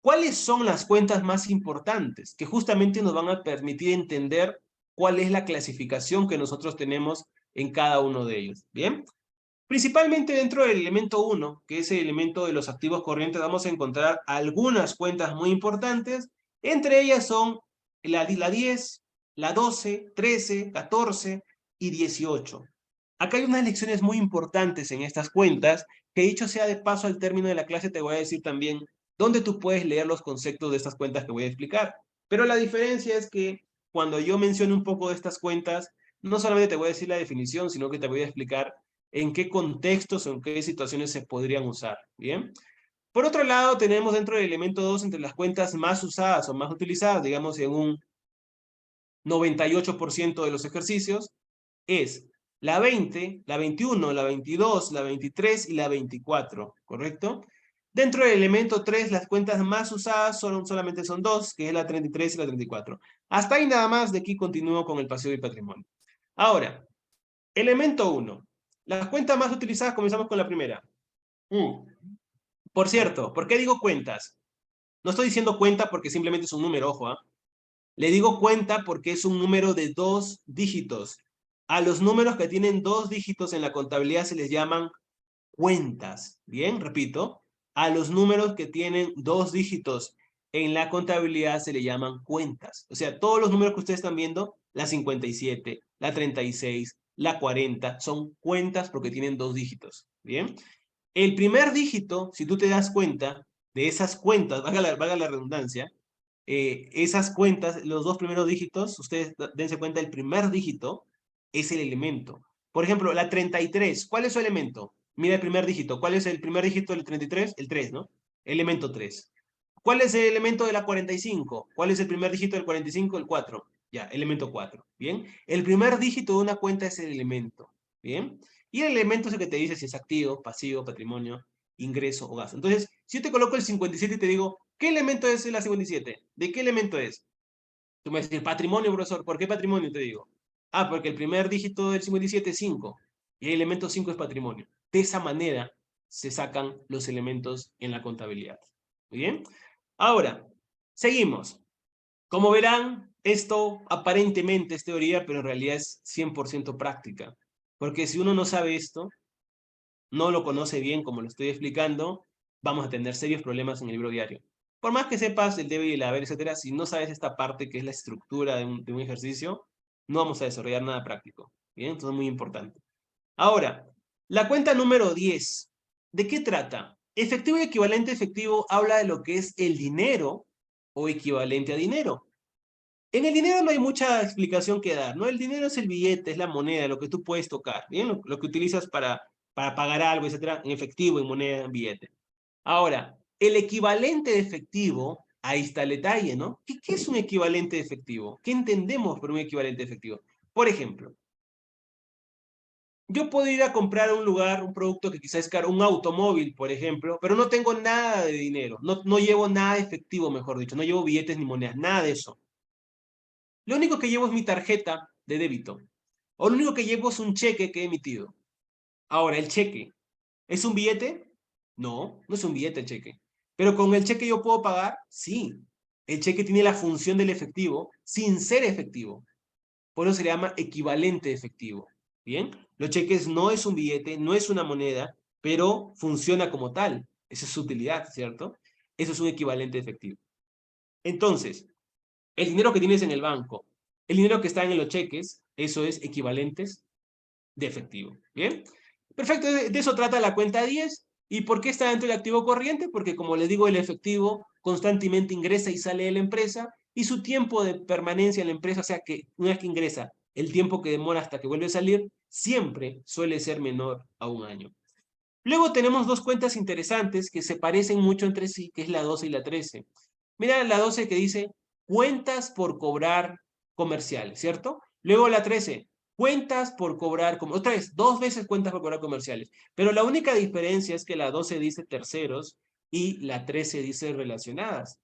Speaker 1: cuáles son las cuentas más importantes que justamente nos van a permitir entender cuál es la clasificación que nosotros tenemos en cada uno de ellos. Bien, principalmente dentro del elemento 1, que es el elemento de los activos corrientes, vamos a encontrar algunas cuentas muy importantes. Entre ellas son la 10, la 12, 13, 14 y 18. Acá hay unas lecciones muy importantes en estas cuentas, que dicho sea de paso al término de la clase te voy a decir también dónde tú puedes leer los conceptos de estas cuentas que voy a explicar. Pero la diferencia es que cuando yo menciono un poco de estas cuentas, no solamente te voy a decir la definición, sino que te voy a explicar en qué contextos o en qué situaciones se podrían usar. Bien. Por otro lado, tenemos dentro del elemento 2 entre las cuentas más usadas o más utilizadas, digamos en un 98% de los ejercicios, es la 20, la 21, la 22, la 23 y la 24, ¿correcto? Dentro del elemento 3, las cuentas más usadas solamente son dos, que es la 33 y la 34. Hasta ahí nada más, de aquí continúo con el paseo y patrimonio. Ahora, elemento 1. Las cuentas más utilizadas, comenzamos con la primera. Por cierto, ¿por qué digo cuentas? No estoy diciendo cuenta porque simplemente es un número, ojo, ¿ah? Le digo cuenta porque es un número de 2 dígitos. A los números que tienen 2 dígitos en la contabilidad se les llaman cuentas. Bien, repito, a los números que tienen 2 dígitos en la contabilidad se le llaman cuentas. O sea, todos los números que ustedes están viendo, la 57, la 36, la 40, son cuentas porque tienen 2 dígitos. Bien, el primer dígito, si tú te das cuenta de esas cuentas, valga la redundancia, esas cuentas, los dos primeros dígitos, ustedes dense cuenta, el primer dígito es el elemento. Por ejemplo, la 33, ¿cuál es su elemento? Mira el primer dígito. ¿Cuál es el primer dígito del 33? El 3, ¿no? Elemento 3. ¿Cuál es el elemento de la 45? ¿Cuál es el primer dígito del 45? El 4. Ya, elemento 4. Bien. El primer dígito de una cuenta es el elemento. Bien. Y el elemento es el que te dice si es activo, pasivo, patrimonio, ingreso o gasto. Entonces, si yo te coloco el 57 y te digo, ¿qué elemento es la 57? ¿De qué elemento es? Tú me vas a decir, patrimonio, profesor. ¿Por qué patrimonio? Te digo. Ah, porque el primer dígito del 57 es 5. Y el elemento 5 es patrimonio. De esa manera se sacan los elementos en la contabilidad. ¿Muy bien? Ahora, seguimos. Como verán, esto aparentemente es teoría, pero en realidad es 100% práctica. Porque si uno no sabe esto, no lo conoce bien como lo estoy explicando, vamos a tener serios problemas en el libro diario. Por más que sepas el debe y el haber, etcétera, si no sabes esta parte que es la estructura de un ejercicio, no vamos a desarrollar nada práctico. ¿Bien? Entonces es muy importante. Ahora, la cuenta número 10. ¿De qué trata? Efectivo y equivalente efectivo habla de lo que es el dinero o equivalente a dinero. En el dinero no hay mucha explicación que dar, ¿no? El dinero es el billete, es la moneda, lo que tú puedes tocar, ¿bien? Lo que utilizas para pagar algo, etcétera, en efectivo, en moneda, en billete. Ahora, el equivalente de efectivo, ahí está el detalle, ¿no? ¿Qué es un equivalente de efectivo? ¿Qué entendemos por un equivalente de efectivo? Por ejemplo, yo puedo ir a comprar a un lugar un producto que quizás es caro, un automóvil, por ejemplo, pero no tengo nada de dinero, no llevo nada de efectivo, mejor dicho, no llevo billetes ni monedas, nada de eso. Lo único que llevo es mi tarjeta de débito. O lo único que llevo es un cheque que he emitido. Ahora, el cheque, ¿es un billete? No, no es un billete el cheque. Pero con el cheque yo puedo pagar, sí. El cheque tiene la función del efectivo sin ser efectivo. Por eso se le llama equivalente efectivo. ¿Bien? Los cheques no es un billete, no es una moneda, pero funciona como tal. Esa es su utilidad, ¿cierto? Eso es un equivalente efectivo. Entonces, el dinero que tienes en el banco, el dinero que está en los cheques, eso es equivalentes de efectivo. ¿Bien? Perfecto, de eso trata la cuenta 10. ¿Y por qué está dentro del activo corriente? Porque como les digo, el efectivo constantemente ingresa y sale de la empresa y su tiempo de permanencia en la empresa, o sea que una vez que ingresa, el tiempo que demora hasta que vuelve a salir, siempre suele ser menor a un año. Luego tenemos dos cuentas interesantes que se parecen mucho entre sí, que es la 12 y la 13. Mira la 12 que dice cuentas por cobrar comercial, ¿cierto? Luego la 13, cuentas por cobrar, otra vez, dos veces cuentas por cobrar comerciales. Pero la única diferencia es que la 12 dice terceros y la 13 dice relacionadas.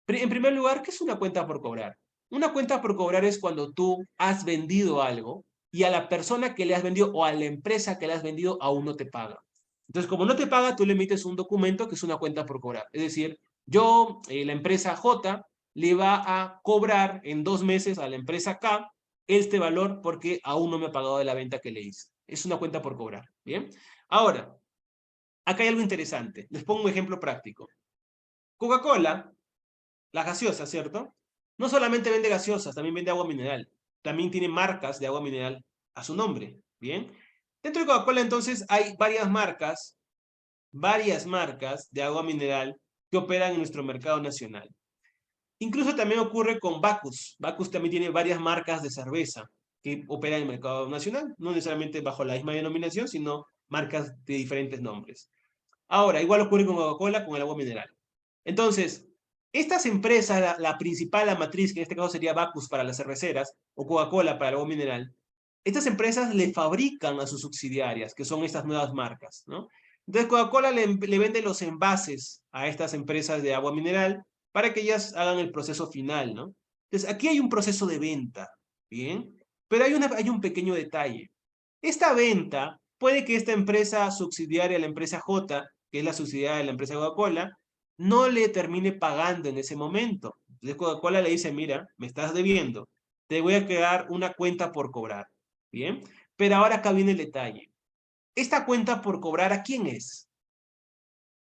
Speaker 1: En primer lugar, ¿qué es una cuenta por cobrar? Una cuenta por cobrar es cuando tú has vendido algo y a la persona que le has vendido o a la empresa que le has vendido aún no te paga. Entonces, como no te paga, tú le emites un documento que es una cuenta por cobrar. Es decir, yo, la empresa J, le va a cobrar en 2 meses a la empresa K este valor porque aún no me ha pagado de la venta que le hice. Es una cuenta por cobrar. ¿Bien? Ahora, acá hay algo interesante. Les pongo un ejemplo práctico. Coca-Cola, la gaseosa, ¿cierto? No solamente vende gaseosas, también vende agua mineral. También tiene marcas de agua mineral a su nombre. ¿Bien? Dentro de Coca-Cola, entonces, hay varias marcas de agua mineral que operan en nuestro mercado nacional. Incluso también ocurre con Bacus. Bacus también tiene varias marcas de cerveza que operan en el mercado nacional, no necesariamente bajo la misma denominación, sino marcas de diferentes nombres. Ahora, igual ocurre con Coca-Cola, con el agua mineral. Entonces, estas empresas, la principal, la matriz, que en este caso sería Bacus para las cerveceras, o Coca-Cola para el agua mineral, estas empresas le fabrican a sus subsidiarias, que son estas nuevas marcas, ¿no? Entonces, Coca-Cola le vende los envases a estas empresas de agua mineral para que ellas hagan el proceso final, ¿no? Entonces, aquí hay un proceso de venta, ¿bien? Pero hay un pequeño detalle. Esta venta, puede que esta empresa subsidiaria, la empresa J, que es la subsidiaria de la empresa Coca-Cola, no le termine pagando en ese momento. Entonces Coca-Cola le dice, mira, me estás debiendo, te voy a crear una cuenta por cobrar, ¿bien? Pero ahora acá viene el detalle. ¿Esta cuenta por cobrar a quién es?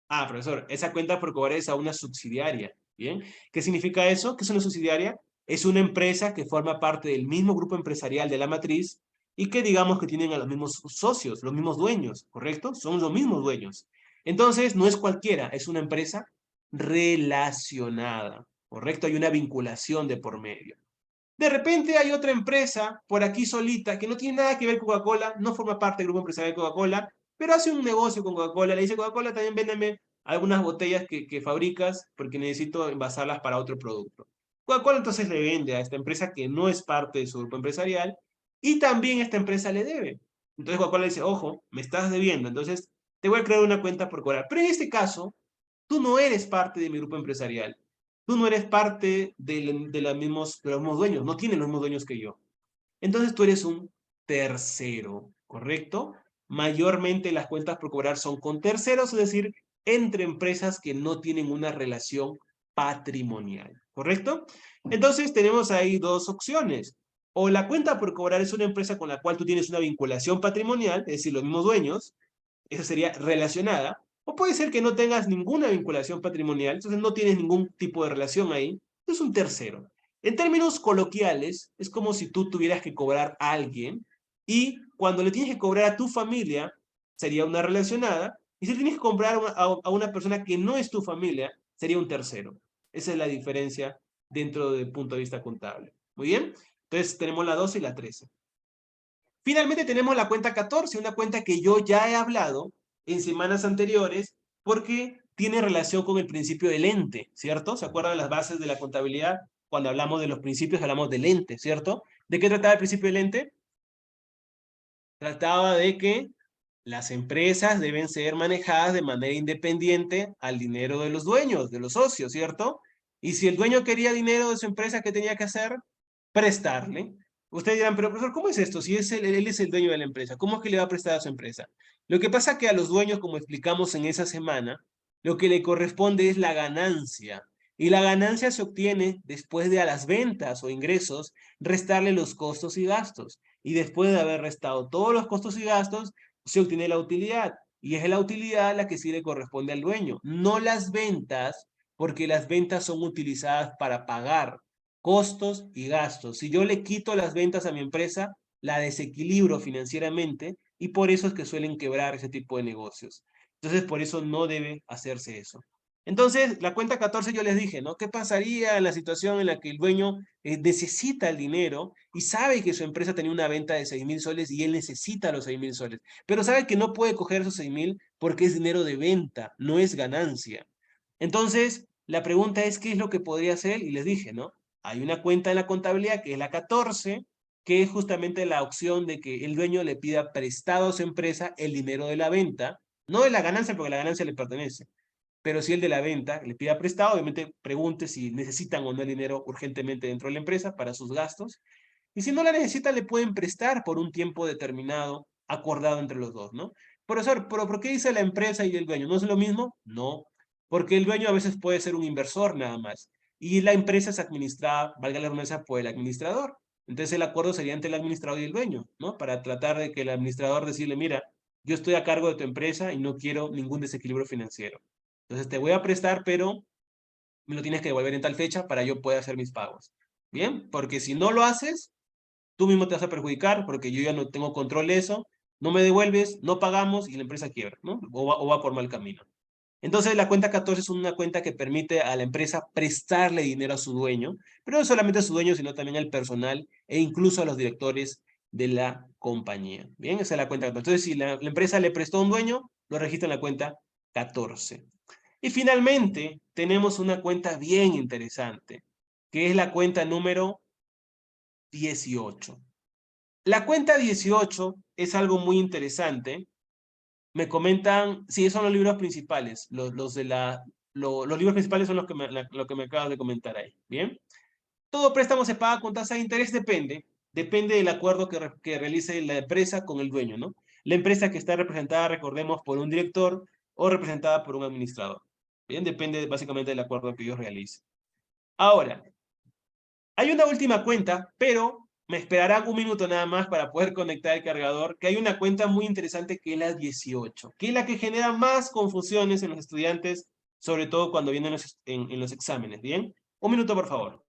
Speaker 1: Ah, profesor, esa cuenta por cobrar es a una subsidiaria, ¿bien? ¿Qué significa eso? ¿Qué es una subsidiaria? Es una empresa que forma parte del mismo grupo empresarial de la matriz y que digamos que tienen a los mismos socios, los mismos dueños, ¿correcto? Son los mismos dueños. Entonces, no es cualquiera, es una empresa relacionada, ¿correcto? Hay una vinculación de por medio. De repente hay otra empresa por aquí solita que no tiene nada que ver con Coca-Cola, no forma parte del grupo empresarial de Coca-Cola, pero hace un negocio con Coca-Cola. Le dice, Coca-Cola, también véndeme algunas botellas que fabricas porque necesito envasarlas para otro producto. Coca-Cola entonces le vende a esta empresa que no es parte de su grupo empresarial y también esta empresa le debe. Entonces Coca-Cola dice, ojo, me estás debiendo, entonces te voy a crear una cuenta por cobrar. Pero en este caso, tú no eres parte de mi grupo empresarial. Tú no eres parte de los mismos dueños, no tienen los mismos dueños que yo. Entonces tú eres un tercero, ¿correcto? Mayormente las cuentas por cobrar son con terceros, es decir, entre empresas que no tienen una relación patrimonial, ¿correcto? Entonces tenemos ahí dos opciones. O la cuenta por cobrar es una empresa con la cual tú tienes una vinculación patrimonial, es decir, los mismos dueños, esa sería relacionada, o puede ser que no tengas ninguna vinculación patrimonial, entonces no tienes ningún tipo de relación ahí, es un tercero. En términos coloquiales, es como si tú tuvieras que cobrar a alguien y cuando le tienes que cobrar a tu familia, sería una relacionada, y si le tienes que cobrar a una persona que no es tu familia, sería un tercero. Esa es la diferencia dentro del punto de vista contable. Muy bien, entonces tenemos la 12 y la 13. Finalmente tenemos la cuenta 14, una cuenta que yo ya he hablado en semanas anteriores porque tiene relación con el principio del ente, ¿cierto? ¿Se acuerdan de las bases de la contabilidad? Cuando hablamos de los principios hablamos del ente, ¿cierto? ¿De qué trataba el principio del ente? Trataba de que las empresas deben ser manejadas de manera independiente al dinero de los dueños, de los socios, ¿cierto? Y si el dueño quería dinero de su empresa, ¿qué tenía que hacer? Prestarle. Ustedes dirán, pero profesor, ¿cómo es esto? Si él es el dueño de la empresa, ¿cómo es que le va a prestar a su empresa? Lo que pasa es que a los dueños, como explicamos en esa semana, lo que le corresponde es la ganancia. Y la ganancia se obtiene después de a las ventas o ingresos, restarle los costos y gastos. Y después de haber restado todos los costos y gastos, se obtiene la utilidad. Y es la utilidad la que sí le corresponde al dueño, no las ventas, porque las ventas son utilizadas para pagar costos y gastos. Si yo le quito las ventas a mi empresa, la desequilibro financieramente y por eso es que suelen quebrar ese tipo de negocios. Entonces, por eso no debe hacerse eso. Entonces, la cuenta 14 yo les dije, ¿no? ¿Qué pasaría en la situación en la que el dueño necesita el dinero y sabe que su empresa tenía una venta de 6.000 soles y él necesita los 6.000 soles, pero sabe que no puede coger esos 6.000 porque es dinero de venta, no es ganancia? Entonces, la pregunta es, ¿qué es lo que podría hacer? Y les dije, ¿no? Hay una cuenta en la contabilidad que es la 14, que es justamente la opción de que el dueño le pida prestado a su empresa el dinero de la venta, no de la ganancia porque la ganancia le pertenece, pero si el de la venta le pida prestado, obviamente pregunte si necesitan o no el dinero urgentemente dentro de la empresa para sus gastos. Y si no la necesitan, le pueden prestar por un tiempo determinado, acordado entre los dos, ¿no? Profesor, ¿pero por qué dice la empresa y el dueño? ¿No es lo mismo? No, porque el dueño a veces puede ser un inversor nada más. Y la empresa es administrada, valga la redundancia, por el administrador. Entonces el acuerdo sería entre el administrador y el dueño, ¿no? Para tratar de que el administrador decirle, mira, yo estoy a cargo de tu empresa y no quiero ningún desequilibrio financiero. Entonces te voy a prestar, pero me lo tienes que devolver en tal fecha para yo poder hacer mis pagos. Bien, porque si no lo haces, tú mismo te vas a perjudicar porque yo ya no tengo control de eso, no me devuelves, no pagamos y la empresa quiebra, ¿no? O va por mal camino. Entonces, la cuenta 14 es una cuenta que permite a la empresa prestarle dinero a su dueño, pero no solamente a su dueño, sino también al personal e incluso a los directores de la compañía. Bien, esa es la cuenta 14. Entonces, si la empresa le prestó a un dueño, lo registra en la cuenta 14. Y finalmente, tenemos una cuenta bien interesante, que es la cuenta número 18. La cuenta 18 es algo muy interesante. Me comentan, sí, son los libros principales, los libros principales son los que lo que me acabas de comentar ahí. Bien. Todo préstamo se paga con tasa de interés, depende del acuerdo que realice la empresa con el dueño, ¿no? La empresa que está representada, recordemos, por un director o representada por un administrador. Bien, depende básicamente del acuerdo que ellos realicen. Ahora, hay una última cuenta, pero me esperarán un minuto nada más para poder conectar el cargador, que hay una cuenta muy interesante que es la 18, que es la que genera más confusiones en los estudiantes, sobre todo cuando vienen en los exámenes, ¿bien? Un minuto, por favor.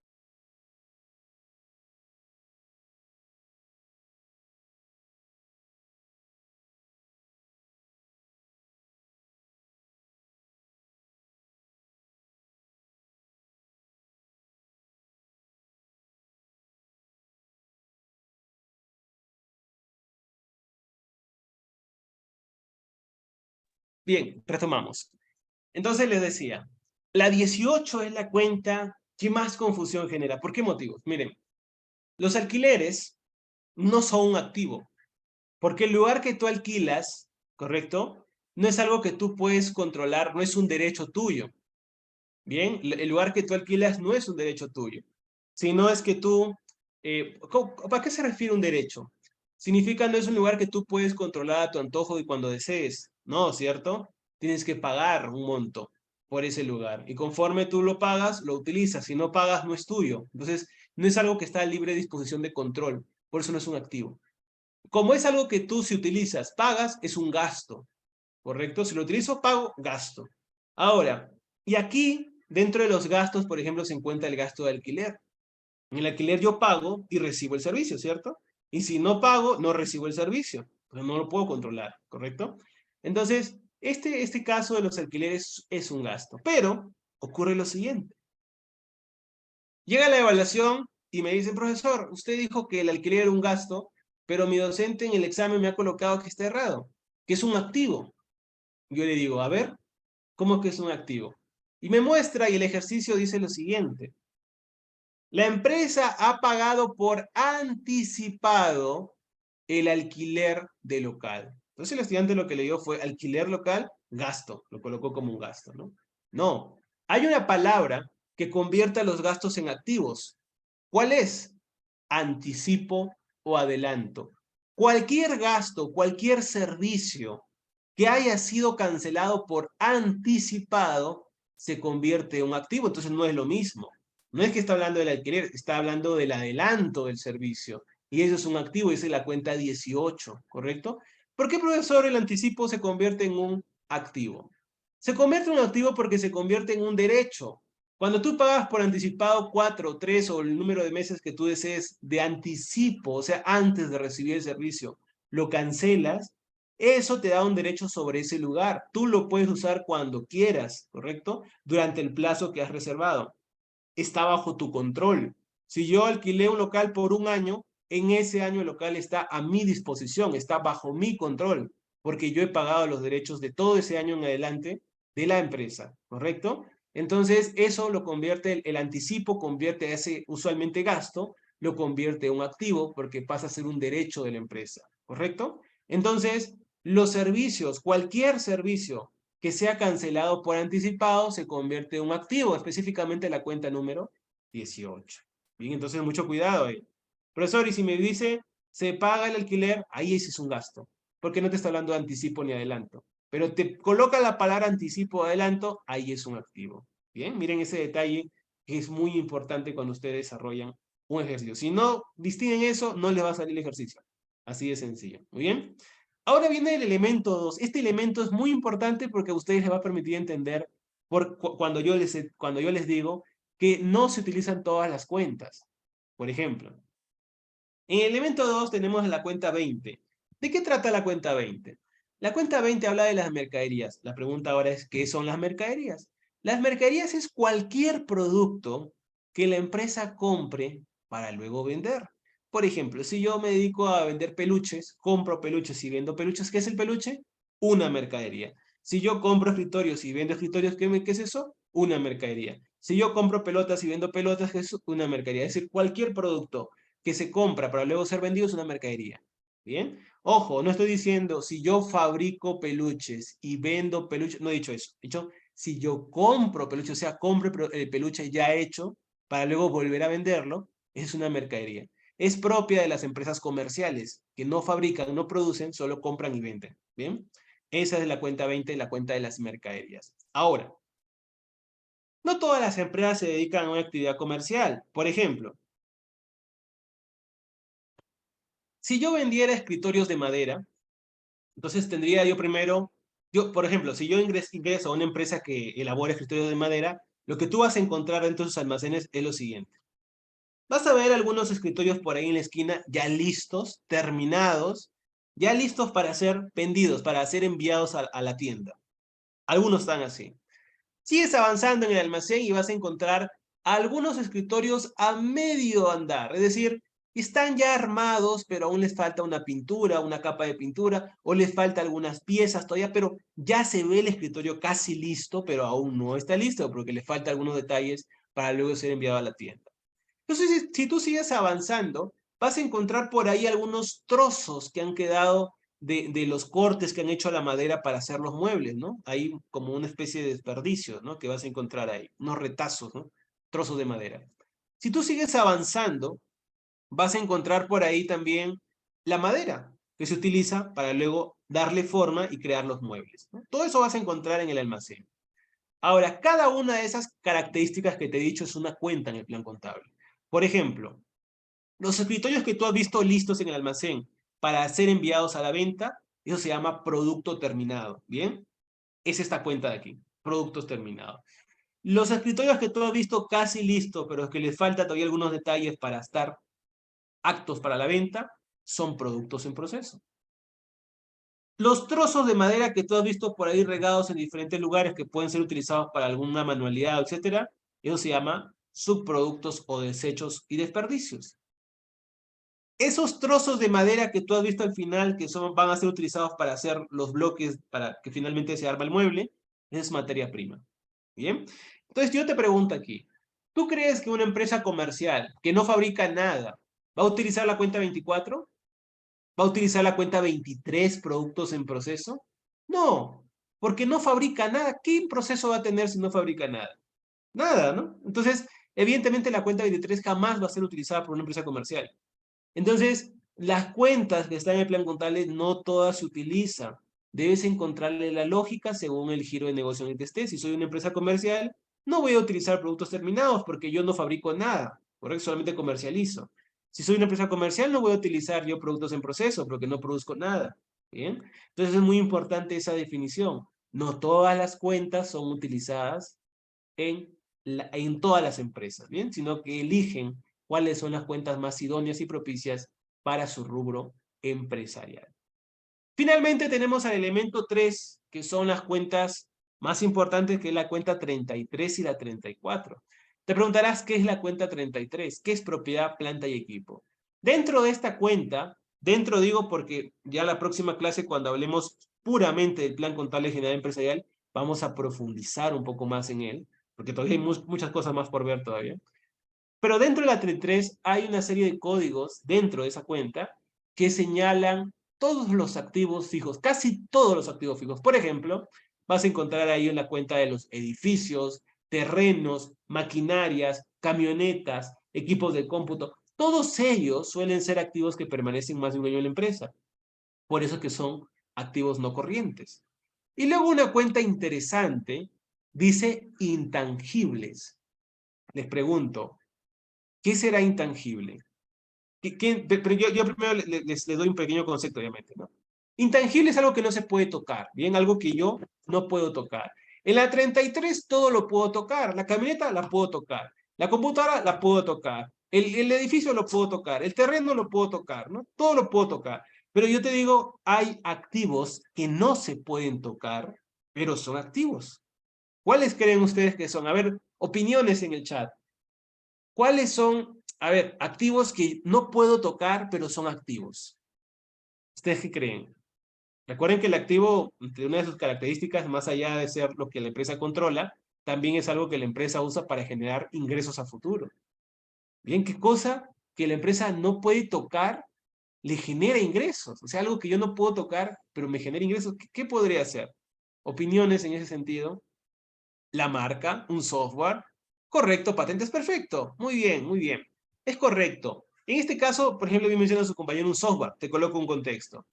Speaker 1: Bien, retomamos. Entonces les decía, la 18 es la cuenta que más confusión genera. ¿Por qué motivos? Miren, los alquileres no son un activo, porque el lugar que tú alquilas, ¿correcto? No es algo que tú puedes controlar, no es un derecho tuyo. Bien, el lugar que tú alquilas no es un derecho tuyo, sino es que tú, ¿para qué se refiere un derecho? Significa no es un lugar que tú puedes controlar a tu antojo y cuando desees, ¿no? ¿Cierto? Tienes que pagar un monto por ese lugar y conforme tú lo pagas, lo utilizas. Si no pagas, no es tuyo. Entonces, no es algo que está a libre disposición de control, por eso no es un activo. Como es algo que tú si utilizas, pagas, es un gasto. ¿Correcto? Si lo utilizo, pago, gasto. Ahora, y aquí, dentro de los gastos, por ejemplo, se encuentra el gasto de alquiler. En el alquiler yo pago y recibo el servicio, ¿cierto? Y si no pago, no recibo el servicio. Pero no lo puedo controlar, ¿correcto? Entonces, este caso de los alquileres es un gasto. Pero ocurre lo siguiente. Llega la evaluación y me dicen, profesor, usted dijo que el alquiler era un gasto, pero mi docente en el examen me ha colocado que está errado, que es un activo. Yo le digo, a ver, ¿cómo que es un activo? Y me muestra y el ejercicio dice lo siguiente. La empresa ha pagado por anticipado el alquiler de local. Entonces el estudiante lo que le dio fue alquiler local, gasto. Lo colocó como un gasto, ¿no? No. Hay una palabra que convierta los gastos en activos. ¿Cuál es? Anticipo o adelanto. Cualquier gasto, cualquier servicio que haya sido cancelado por anticipado se convierte en un activo, entonces no es lo mismo. No es que está hablando del alquiler, está hablando del adelanto del servicio. Y eso es un activo, esa es la cuenta 18, ¿correcto? ¿Por qué, profesor, el anticipo se convierte en un activo? Se convierte en un activo porque se convierte en un derecho. Cuando tú pagas por anticipado 4, 3 o el número de meses que tú desees de anticipo, o sea, antes de recibir el servicio, lo cancelas, eso te da un derecho sobre ese lugar. Tú lo puedes usar cuando quieras, ¿correcto? Durante el plazo que has reservado. Está bajo tu control. Si yo alquilé un local por un año, en ese año el local está a mi disposición, está bajo mi control, porque yo he pagado los derechos de todo ese año en adelante de la empresa, ¿correcto? Entonces, eso lo convierte, el anticipo convierte a ese usualmente gasto, lo convierte en un activo porque pasa a ser un derecho de la empresa, ¿correcto? Entonces, los servicios, cualquier servicio que sea cancelado por anticipado se convierte en un activo, específicamente la cuenta número 18. Bien, entonces mucho cuidado ahí. Profesor, y si me dice, se paga el alquiler, ahí ese es un gasto, porque no te está hablando de anticipo ni adelanto. Pero te coloca la palabra anticipo o adelanto, ahí es un activo. Bien, miren ese detalle que es muy importante cuando ustedes desarrollan un ejercicio. Si no distinguen eso, no les va a salir el ejercicio. Así de sencillo. Muy bien. Ahora viene el elemento 2. Este elemento es muy importante porque a ustedes les va a permitir entender cuando cuando yo les digo que no se utilizan todas las cuentas. Por ejemplo, en el elemento 2 tenemos la cuenta 20. ¿De qué trata la cuenta 20? La cuenta 20 habla de las mercaderías. La pregunta ahora es, ¿qué son las mercaderías? Las mercaderías es cualquier producto que la empresa compre para luego vender. Por ejemplo, si yo me dedico a vender peluches, compro peluches y vendo peluches, ¿qué es el peluche? Una mercadería. Si yo compro escritorios y vendo escritorios, ¿qué es eso? Una mercadería. Si yo compro pelotas y vendo pelotas, ¿qué es una mercadería? Es decir, cualquier producto que se compra para luego ser vendido es una mercadería. ¿Bien? Ojo, no estoy diciendo si yo fabrico peluches y vendo peluches, no he dicho eso. He dicho si yo compro peluches, o sea, compro el peluche ya hecho para luego volver a venderlo, es una mercadería. Es propia de las empresas comerciales que no fabrican, no producen, solo compran y venden. ¿Bien? Esa es la cuenta 20, la cuenta de las mercaderías. Ahora, no todas las empresas se dedican a una actividad comercial. Por ejemplo, si yo vendiera escritorios de madera, entonces tendría yo primero, por ejemplo, si yo ingreso a una empresa que elabora escritorios de madera, lo que tú vas a encontrar dentro de sus almacenes es lo siguiente. Vas a ver algunos escritorios por ahí en la esquina ya listos, terminados, ya listos para ser vendidos, para ser enviados a la tienda. Algunos están así. Sigues avanzando en el almacén y vas a encontrar algunos escritorios a medio andar, es decir, están ya armados, pero aún les falta una pintura, una capa de pintura, o les falta algunas piezas todavía, pero ya se ve el escritorio casi listo, pero aún no está listo, porque le falta algunos detalles para luego ser enviado a la tienda. Entonces, si tú sigues avanzando, vas a encontrar por ahí algunos trozos que han quedado de los cortes que han hecho a la madera para hacer los muebles, ¿no? Hay como una especie de desperdicio, ¿no? Que vas a encontrar ahí, unos retazos, ¿no? Trozos de madera. Si tú sigues avanzando, vas a encontrar por ahí también la madera que se utiliza para luego darle forma y crear los muebles, ¿no? Todo eso vas a encontrar en el almacén. Ahora, cada una de esas características que te he dicho es una cuenta en el plan contable. Por ejemplo, los escritorios que tú has visto listos en el almacén para ser enviados a la venta, eso se llama producto terminado, ¿bien? Es esta cuenta de aquí, productos terminados. Los escritorios que tú has visto casi listos, pero que les falta todavía algunos detalles para estar aptos para la venta, son productos en proceso. Los trozos de madera que tú has visto por ahí regados en diferentes lugares que pueden ser utilizados para alguna manualidad, etcétera, eso se llama subproductos o desechos y desperdicios. Esos trozos de madera que tú has visto al final, que van a ser utilizados para hacer los bloques, para que finalmente se arma el mueble, es materia prima. ¿Bien? Entonces yo te pregunto aquí, ¿tú crees que una empresa comercial que no fabrica nada va a utilizar la cuenta 24? ¿Va a utilizar la cuenta 23 productos en proceso? No, porque no fabrica nada. ¿Qué proceso va a tener si no fabrica nada? Nada, ¿no? Entonces, evidentemente la cuenta 23 jamás va a ser utilizada por una empresa comercial. Entonces, las cuentas que están en el plan contable no todas se utilizan. Debes encontrarle la lógica según el giro de negocio en el que estés. Si soy una empresa comercial, no voy a utilizar productos terminados porque yo no fabrico nada, ¿correcto? Solamente comercializo. Si soy una empresa comercial, no voy a utilizar yo productos en proceso porque no produzco nada. ¿Bien? Entonces es muy importante esa definición. No todas las cuentas son utilizadas en todas las empresas, ¿bien? Sino que eligen cuáles son las cuentas más idóneas y propicias para su rubro empresarial. Finalmente tenemos al elemento 3, que son las cuentas más importantes, que es la cuenta 33 y la 34. Te preguntarás, ¿qué es la cuenta 33? ¿Qué es propiedad, planta y equipo? Dentro de esta cuenta, dentro digo porque ya la próxima clase, cuando hablemos puramente del plan contable general empresarial, vamos a profundizar un poco más en él, porque todavía hay muchas cosas más por ver todavía. Pero dentro de la 33 hay una serie de códigos dentro de esa cuenta que señalan todos los activos fijos, casi todos los activos fijos. Por ejemplo, vas a encontrar ahí una cuenta de los edificios, terrenos, maquinarias, camionetas, equipos de cómputo. Todos ellos suelen ser activos que permanecen más de un año en la empresa. Por eso que son activos no corrientes. Y luego una cuenta interesante dice intangibles. Les pregunto, ¿qué será intangible? Pero yo primero les doy un pequeño concepto, obviamente, ¿no? Intangible es algo que no se puede tocar, ¿bien? Algo que yo no puedo tocar. En la 33 todo lo puedo tocar. La camioneta la puedo tocar. La computadora la puedo tocar. El edificio lo puedo tocar. El terreno lo puedo tocar, ¿no? Todo lo puedo tocar. Pero yo te digo, hay activos que no se pueden tocar, pero son activos. ¿Cuáles creen ustedes que son? A ver, opiniones en el chat. ¿Cuáles son, a ver, activos que no puedo tocar, pero son activos? ¿Ustedes qué creen? Recuerden que el activo, entre una de sus características, más allá de ser lo que la empresa controla, también es algo que la empresa usa para generar ingresos a futuro. Bien, ¿qué cosa que la empresa no puede tocar le genera ingresos? O sea, algo que yo no puedo tocar, pero me genera ingresos. ¿Qué podría ser? Opiniones en ese sentido. La marca, un software. Correcto, patentes, perfecto. Muy bien, muy bien. Es correcto. En este caso, por ejemplo, bien menciona su compañero un software. Te coloco un contexto.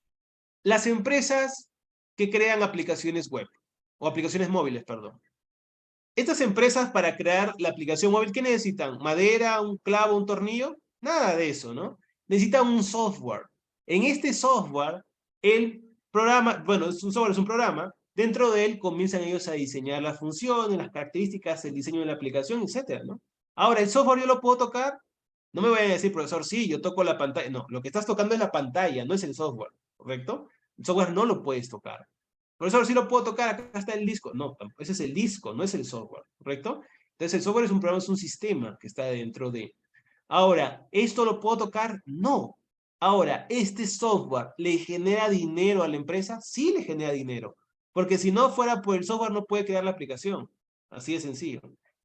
Speaker 1: Las empresas que crean aplicaciones web, o aplicaciones móviles, perdón. Estas empresas para crear la aplicación móvil, ¿qué necesitan? ¿Madera, un clavo, un tornillo? Nada de eso, ¿no? Necesitan un software. En este software, el programa, bueno, es un software, es un programa, dentro de él comienzan ellos a diseñar las funciones, las características, el diseño de la aplicación, etcétera, ¿no? Ahora, ¿el software yo lo puedo tocar? No me vayan a decir, profesor, sí, yo toco la pantalla. No, lo que estás tocando es la pantalla, no es el software, ¿correcto? El software no lo puedes tocar. Profesor, sí lo puedo tocar, acá está el disco. No, ese es el disco, no es el software, ¿correcto? Entonces el software es un programa, es un sistema que está dentro de. Ahora, ¿esto lo puedo tocar? No. Ahora, ¿este software le genera dinero a la empresa? Sí le genera dinero. Porque si no fuera por el software, no puede crear la aplicación. Así de sencillo.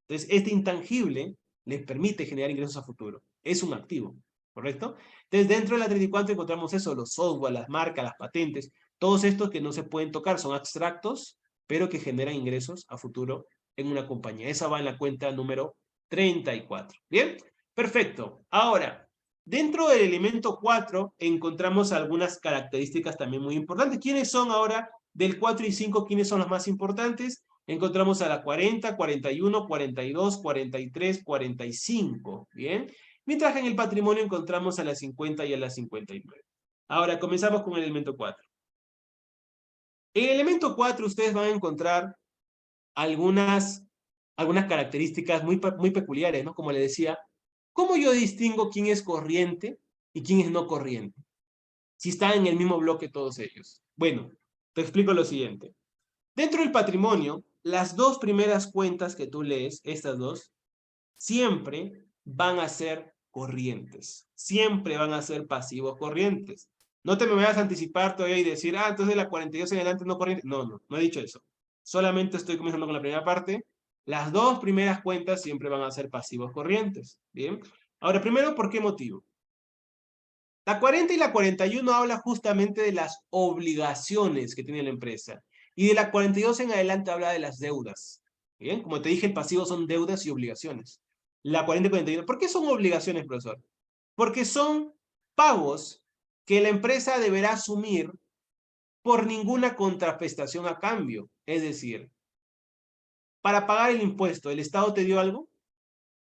Speaker 1: Entonces, este intangible les permite generar ingresos a futuro. Es un activo, ¿correcto? Entonces, dentro de la 34 encontramos eso, los software, las marcas, las patentes, todos estos que no se pueden tocar, son abstractos, pero que generan ingresos a futuro en una compañía. Esa va en la cuenta número 34. ¿Bien? Perfecto. Ahora, dentro del elemento 4 encontramos algunas características también muy importantes. ¿Quiénes son ahora del 4 y 5? ¿Quiénes son los más importantes? Encontramos a la 40, 41, 42, 43, 45. ¿Bien? Mientras que en el patrimonio encontramos a la 50 y a la 59. Ahora, comenzamos con el elemento 4. En el elemento 4 ustedes van a encontrar algunas, algunas características muy peculiares, ¿no? Como le decía, ¿cómo yo distingo quién es corriente y quién es no corriente? Si están en el mismo bloque todos ellos. Bueno, te explico lo siguiente. Dentro del patrimonio, las dos primeras cuentas que tú lees, estas dos, siempre van a ser corrientes. Siempre van a ser pasivos corrientes. No te me vayas a anticipar todavía y decir, ah, entonces la 42 en adelante no corriente. No, no, no he dicho eso. Solamente estoy comenzando con la primera parte. Las dos primeras cuentas siempre van a ser pasivos corrientes. Bien. Ahora, primero, ¿por qué motivo? La 40 y la 41 habla justamente de las obligaciones que tiene la empresa. Y de la 42 en adelante habla de las deudas. Bien, como te dije, el pasivo son deudas y obligaciones. La 40 y 41. ¿Por qué son obligaciones, profesor? Porque son pagos que la empresa deberá asumir por ninguna contraprestación a cambio. Es decir, para pagar el impuesto, ¿el Estado te dio algo?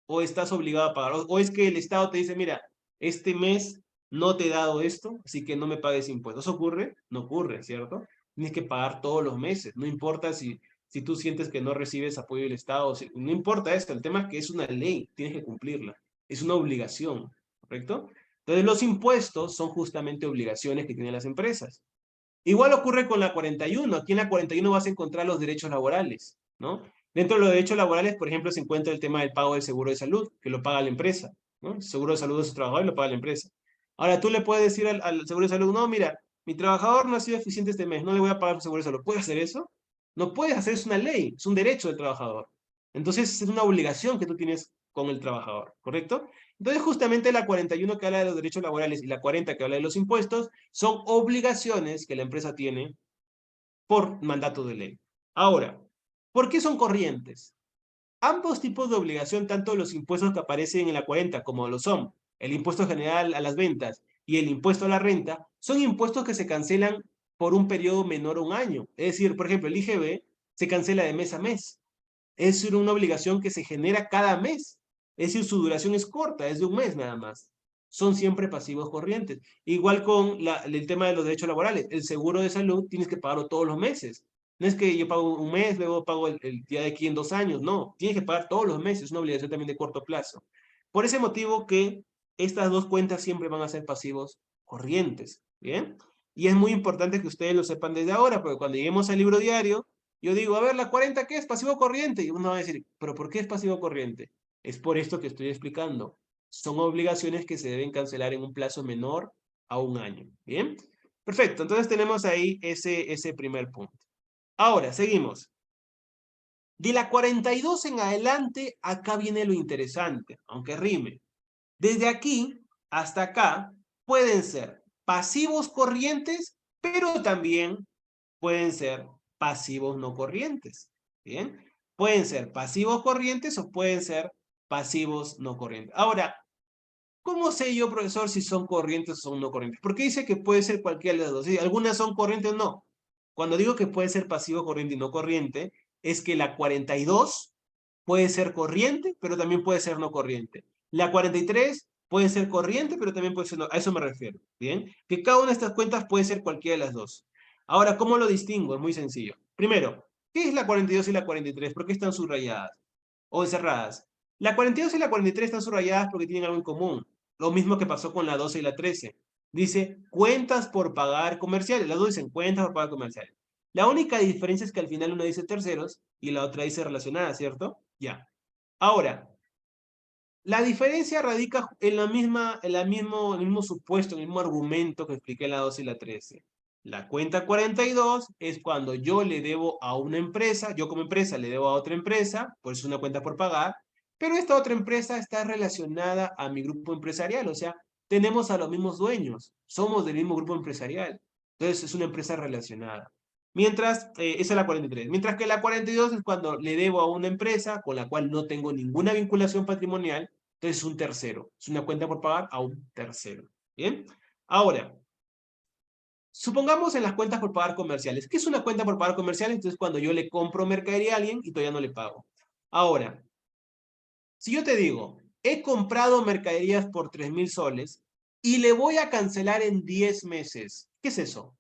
Speaker 1: ¿O estás obligado a pagar? ¿O es que el Estado te dice, mira, este mes no te he dado esto, así que no me pagues impuestos? ¿Eso ocurre? No ocurre, ¿cierto? Tienes que pagar todos los meses. No importa si tú sientes que no recibes apoyo del Estado. No importa eso. El tema es que es una ley. Tienes que cumplirla. Es una obligación, ¿correcto? Entonces, los impuestos son justamente obligaciones que tienen las empresas. Igual ocurre con la 41. Aquí en la 41 vas a encontrar los derechos laborales, ¿no? Dentro de los derechos laborales, por ejemplo, se encuentra el tema del pago del seguro de salud, que lo paga la empresa, ¿no? El seguro de salud de su trabajador lo paga la empresa. Ahora, tú le puedes decir al seguro de salud, no, mira, mi trabajador no ha sido eficiente este mes, no le voy a pagar su seguro de salud. ¿Puedes hacer eso? No puedes hacer, es una ley, es un derecho del trabajador. Entonces, es una obligación que tú tienes con el trabajador, ¿correcto? Entonces, justamente la 41 que habla de los derechos laborales y la 40 que habla de los impuestos son obligaciones que la empresa tiene por mandato de ley. Ahora, ¿por qué son corrientes? Ambos tipos de obligación, tanto los impuestos que aparecen en la 40 como lo son el impuesto general a las ventas y el impuesto a la renta, son impuestos que se cancelan por un periodo menor a un año. Es decir, por ejemplo, el IGB se cancela de mes a mes. Es una obligación que se genera cada mes. Es decir, su duración es corta, es de un mes nada más. Son siempre pasivos corrientes. Igual con el tema de los derechos laborales. El seguro de salud tienes que pagarlo todos los meses. No es que yo pago un mes, luego pago el día de aquí en 2 años. No, tienes que pagar todos los meses. Es una obligación también de corto plazo. Por ese motivo que estas dos cuentas siempre van a ser pasivos corrientes. ¿Bien? Y es muy importante que ustedes lo sepan desde ahora, porque cuando lleguemos al libro diario, yo digo, a ver, ¿la 40 qué es? Pasivo corriente. Y uno va a decir, ¿pero por qué es pasivo corriente? Es por esto que estoy explicando. Son obligaciones que se deben cancelar en un plazo menor a un año. ¿Bien? Perfecto. Entonces tenemos ahí ese primer punto. Ahora, seguimos. De la 42 en adelante, acá viene lo interesante, aunque rime. Desde aquí hasta acá pueden ser pasivos corrientes, pero también pueden ser pasivos no corrientes. ¿Bien? Pueden ser pasivos corrientes o pueden ser pasivos no corrientes. Ahora, ¿cómo sé yo, profesor, si son corrientes o son no corrientes? Porque dice que puede ser cualquiera de las dos. ¿Sí? Algunas son corrientes o no. Cuando digo que puede ser pasivo corriente y no corriente, es que la 42 puede ser corriente, pero también puede ser no corriente. La 43 puede ser corriente, pero también puede ser no. A eso me refiero. ¿Bien? Que cada una de estas cuentas puede ser cualquiera de las dos. Ahora, ¿cómo lo distingo? Es muy sencillo. Primero, ¿qué es la 42 y la 43? ¿Por qué están subrayadas o encerradas? La 42 y la 43 están subrayadas porque tienen algo en común. Lo mismo que pasó con la 12 y la 13. Dice cuentas por pagar comerciales. Las dos dicen cuentas por pagar comerciales. La única diferencia es que al final una dice terceros y la otra dice relacionada, ¿cierto? Ya. Ahora, la diferencia radica en el mismo supuesto, en el mismo argumento que expliqué en la 12 y la 13. La cuenta 42 es cuando yo le debo a una empresa, yo como empresa le debo a otra empresa, por eso es una cuenta por pagar, pero esta otra empresa está relacionada a mi grupo empresarial, o sea, tenemos a los mismos dueños, somos del mismo grupo empresarial, entonces es una empresa relacionada. Mientras, esa es la 43. Mientras que la 42 es cuando le debo a una empresa con la cual no tengo ninguna vinculación patrimonial, entonces es un tercero. Es una cuenta por pagar a un tercero. ¿Bien? Ahora, supongamos en las cuentas por pagar comerciales. ¿Qué es una cuenta por pagar comercial? Entonces, cuando yo le compro mercadería a alguien y todavía no le pago. Ahora, si yo te digo, he comprado mercaderías por 3.000 soles y le voy a cancelar en 10 meses. ¿Qué es eso?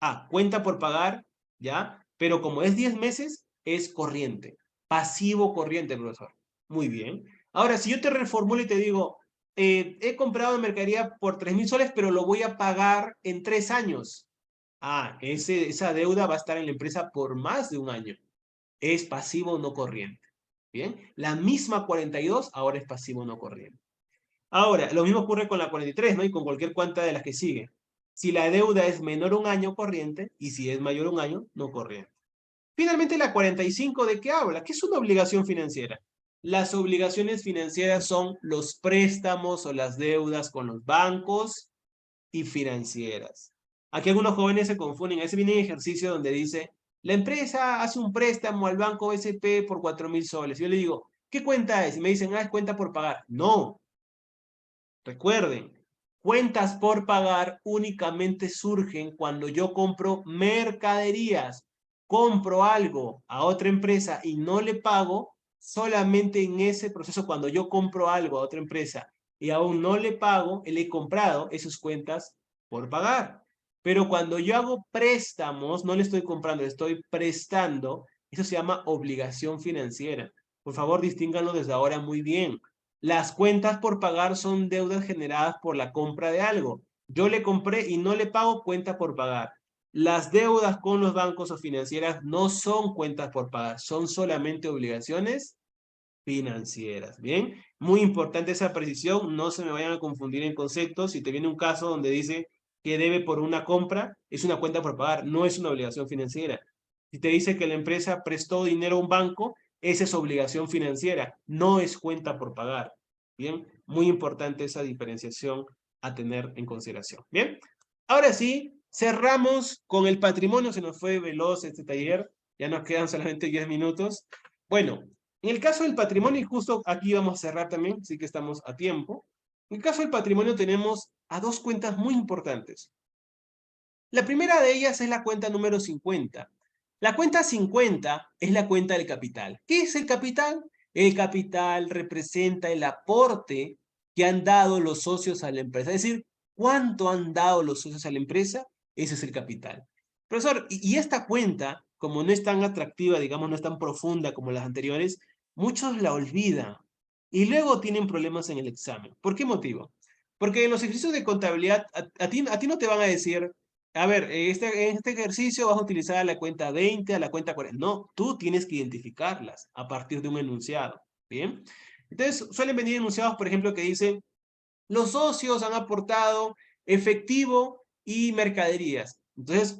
Speaker 1: Ah, cuenta por pagar, ¿ya? Pero como es 10 meses, es corriente. Pasivo corriente, profesor. Muy bien. Ahora, si yo te reformulo y te digo, he comprado mercadería por 3.000 soles, pero lo voy a pagar en 3 años. Ah, esa deuda va a estar en la empresa por más de un año. Es pasivo no corriente. Bien. La misma 42 ahora es pasivo no corriente. Ahora, lo mismo ocurre con la 43, ¿no? Y con cualquier cuenta de las que sigue. Si la deuda es menor a un año, corriente, y si es mayor a un año, no corriente. Finalmente, la 45, ¿de qué habla? ¿Qué es una obligación financiera? Las obligaciones financieras son los préstamos o las deudas con los bancos y financieras. Aquí algunos jóvenes se confunden. Ese viene un ejercicio donde dice, la empresa hace un préstamo al banco SP por 4.000 soles. Yo le digo, ¿qué cuenta es? Y me dicen, es cuenta por pagar. No, recuerden, cuentas por pagar únicamente surgen cuando yo compro mercaderías. Compro algo a otra empresa y no le pago, solamente en ese proceso, cuando yo compro algo a otra empresa y aún no le pago, le he comprado esas cuentas por pagar. Pero cuando yo hago préstamos, no le estoy comprando, le estoy prestando, eso se llama obligación financiera. Por favor, distínganlo desde ahora muy bien. Las cuentas por pagar son deudas generadas por la compra de algo. Yo le compré y no le pago, cuenta por pagar. Las deudas con los bancos o financieras no son cuentas por pagar, son solamente obligaciones financieras. Bien, muy importante esa precisión, no se me vayan a confundir en conceptos. Si te viene un caso donde dice que debe por una compra, es una cuenta por pagar, no es una obligación financiera. Si te dice que la empresa prestó dinero a un banco, esa es obligación financiera, no es cuenta por pagar. Bien, muy importante esa diferenciación a tener en consideración. Bien, ahora sí, cerramos con el patrimonio, se nos fue veloz este taller. Ya nos quedan solamente 10 minutos. Bueno, en el caso del patrimonio, y justo aquí vamos a cerrar también, así que estamos a tiempo. En el caso del patrimonio tenemos a dos cuentas muy importantes. La primera de ellas es la cuenta número 50. La cuenta 50 es la cuenta del capital. ¿Qué es el capital? El capital representa el aporte que han dado los socios a la empresa. Es decir, ¿cuánto han dado los socios a la empresa? Ese es el capital. Profesor, y esta cuenta, como no es tan atractiva, digamos, no es tan profunda como las anteriores, muchos la olvidan y luego tienen problemas en el examen. ¿Por qué motivo? Porque en los ejercicios de contabilidad, a ti no te van a decir, a ver, en este ejercicio vas a utilizar la cuenta 20 a la cuenta 40. No, tú tienes que identificarlas a partir de un enunciado. ¿Bien? Entonces, suelen venir enunciados, por ejemplo, que dicen, los socios han aportado efectivo y mercaderías. Entonces,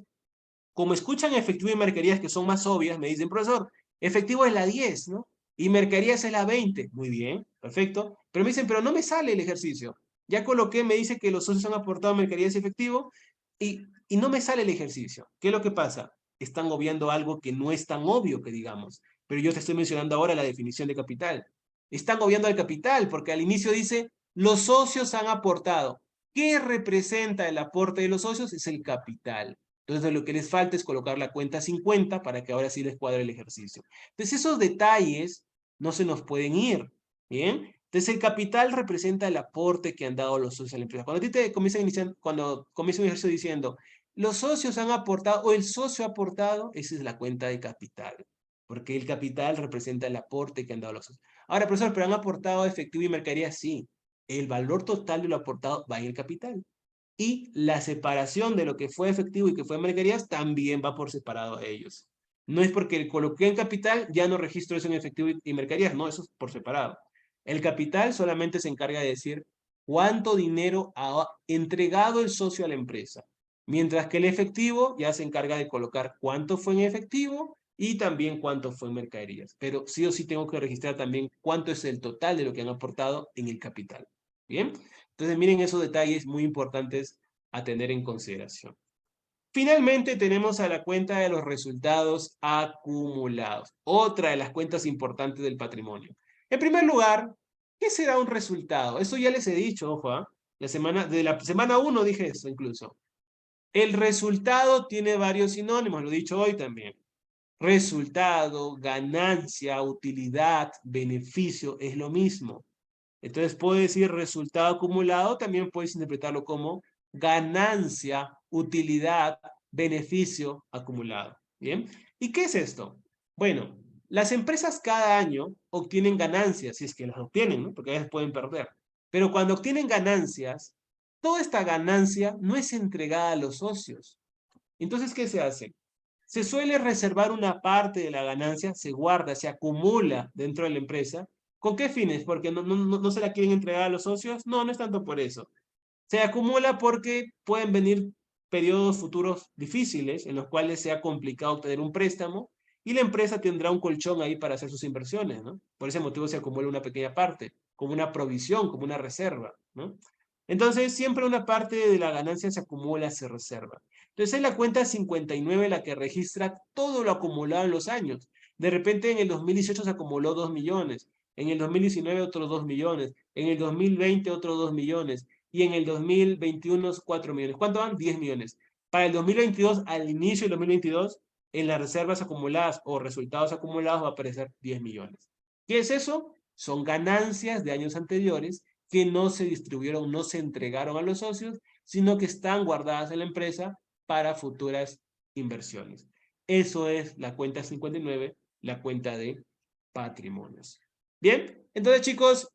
Speaker 1: como escuchan efectivo y mercaderías que son más obvias, me dicen, profesor, efectivo es la 10, ¿no? Y mercaderías es la 20. Muy bien, perfecto. Pero me dicen, pero no me sale el ejercicio. Ya coloqué, me dice que los socios han aportado mercaderías y efectivo y no me sale el ejercicio. ¿Qué es lo que pasa? Están obviando algo que no es tan obvio que digamos. Pero yo te estoy mencionando ahora la definición de capital. Están obviando el capital porque al inicio dice, los socios han aportado. ¿Qué representa el aporte de los socios? Es el capital. Entonces, lo que les falta es colocar la cuenta 50 para que ahora sí les cuadre el ejercicio. Entonces, esos detalles no se nos pueden ir, ¿bien? Entonces, el capital representa el aporte que han dado los socios a la empresa. Cuando a ti te comienzan iniciando, cuando comienza un ejercicio diciendo, los socios han aportado o el socio ha aportado, esa es la cuenta de capital, porque el capital representa el aporte que han dado los socios. Ahora, profesor, ¿pero han aportado efectivo y mercadería? Sí. El valor total de lo aportado va en el capital. Y la separación de lo que fue efectivo y que fue mercaderías también va por separado a ellos. No es porque coloqué en capital, ya no registro eso en efectivo y mercaderías, no, eso es por separado. El capital solamente se encarga de decir cuánto dinero ha entregado el socio a la empresa, mientras que el efectivo ya se encarga de colocar cuánto fue en efectivo y también cuánto fue en mercaderías. Pero sí o sí tengo que registrar también cuánto es el total de lo que han aportado en el capital. ¿Bien? Entonces, miren esos detalles muy importantes a tener en consideración. Finalmente, tenemos a la cuenta de los resultados acumulados, otra de las cuentas importantes del patrimonio. En primer lugar, ¿qué será un resultado? Eso ya les he dicho, ojo, ¿eh? De la semana 1 dije eso incluso. El resultado tiene varios sinónimos, lo he dicho hoy también. Resultado, ganancia, utilidad, beneficio, es lo mismo. Entonces puedo decir resultado acumulado, también puedes interpretarlo como ganancia, utilidad, beneficio acumulado. ¿Bien? ¿Y qué es esto? Bueno, las empresas cada año obtienen ganancias, si es que las obtienen, ¿no? Porque a veces pueden perder. Pero cuando obtienen ganancias, toda esta ganancia no es entregada a los socios. Entonces, ¿qué se hace? Se suele reservar una parte de la ganancia, se guarda, se acumula dentro de la empresa. ¿Con qué fines? ¿Porque no se la quieren entregar a los socios? No, no es tanto por eso. Se acumula porque pueden venir periodos futuros difíciles en los cuales sea complicado obtener un préstamo y la empresa tendrá un colchón ahí para hacer sus inversiones, ¿no? Por ese motivo se acumula una pequeña parte, como una provisión, como una reserva, ¿no? Entonces, siempre una parte de la ganancia se acumula, se reserva. Entonces, es la cuenta 59 la que registra todo lo acumulado en los años. De repente, en el 2018 se acumuló 2 millones, en el 2019 otros 2 millones, en el 2020 otros 2 millones, y en el 2021 4 millones. ¿Cuánto van? 10 millones. Para el 2022, al inicio del 2022, en las reservas acumuladas o resultados acumulados va a aparecer 10 millones. ¿Qué es eso? Son ganancias de años anteriores que no se distribuyeron, no se entregaron a los socios, sino que están guardadas en la empresa para futuras inversiones. Eso es la cuenta 59, la cuenta de patrimonios. Bien, entonces chicos,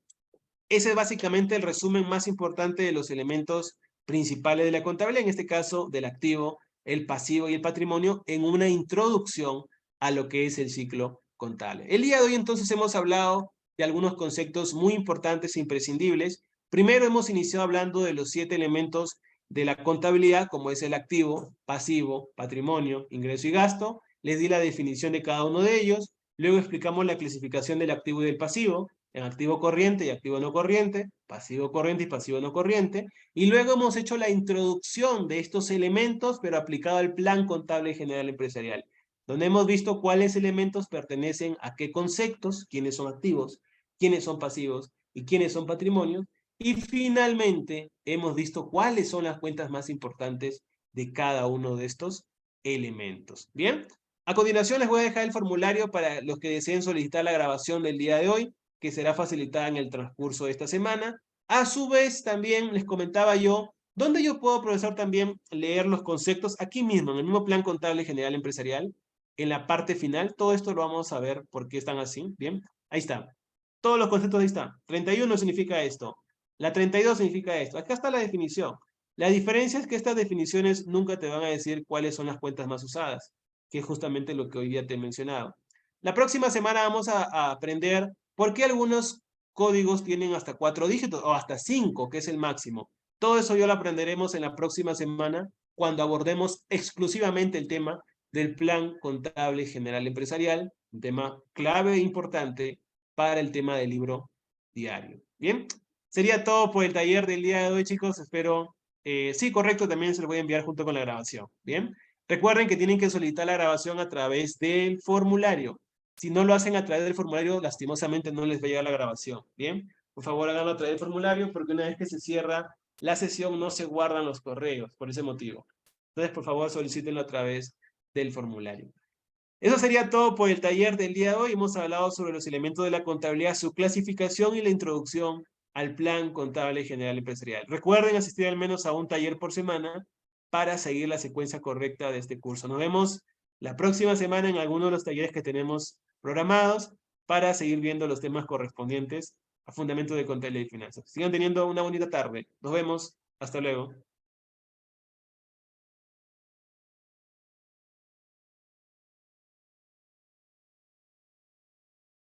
Speaker 1: ese es básicamente el resumen más importante de los elementos principales de la contabilidad, en este caso del activo, el pasivo y el patrimonio, en una introducción a lo que es el ciclo contable. El día de hoy entonces hemos hablado de algunos conceptos muy importantes e imprescindibles. Primero hemos iniciado hablando de los 7 elementos de la contabilidad, como es el activo, pasivo, patrimonio, ingreso y gasto. Les di la definición de cada uno de ellos. Luego explicamos la clasificación del activo y del pasivo en activo corriente y activo no corriente, pasivo corriente y pasivo no corriente, y luego hemos hecho la introducción de estos elementos, pero aplicado al plan contable general empresarial. donde hemos visto cuáles elementos pertenecen a qué conceptos, quiénes son activos, quiénes son pasivos y quiénes son patrimonios. Y finalmente hemos visto cuáles son las cuentas más importantes de cada uno de estos elementos. Bien, a continuación les voy a dejar el formulario para los que deseen solicitar la grabación del día de hoy, que será facilitada en el transcurso de esta semana. A su vez, también les comentaba yo, ¿dónde yo puedo, profesor, también leer los conceptos? Aquí mismo, en el mismo plan contable general empresarial, en la parte final. Todo esto lo vamos a ver por qué están así. Bien, ahí está. Todos los conceptos ahí están. 31 significa esto. La 32 significa esto. Acá está la definición. La diferencia es que estas definiciones nunca te van a decir cuáles son las cuentas más usadas, que es justamente lo que hoy día te he mencionado. La próxima semana vamos a aprender por qué algunos códigos tienen hasta 4 dígitos o hasta 5, que es el máximo. Todo eso yo lo aprenderemos en la próxima semana cuando abordemos exclusivamente el tema del Plan Contable General Empresarial, un tema clave e importante para el tema del libro diario. Bien, sería todo por el taller del día de hoy, chicos. Espero, sí, correcto, también se lo voy a enviar junto con la grabación. Bien, recuerden que tienen que solicitar la grabación a través del formulario. Si no lo hacen a través del formulario, lastimosamente no les va a llegar la grabación. Bien, por favor háganlo a través del formulario porque una vez que se cierra la sesión no se guardan los correos por ese motivo. Entonces, por favor, solicítenlo a través del formulario. Eso sería todo por el taller del día de hoy. Hemos hablado sobre los elementos de la contabilidad, su clasificación y la introducción al Plan Contable General Empresarial. Recuerden asistir al menos a un taller por semana para seguir la secuencia correcta de este curso. Nos vemos la próxima semana en alguno de los talleres que tenemos programados para seguir viendo los temas correspondientes a Fundamentos de Contabilidad y Finanzas. Sigan teniendo una bonita tarde. Nos vemos. Hasta luego.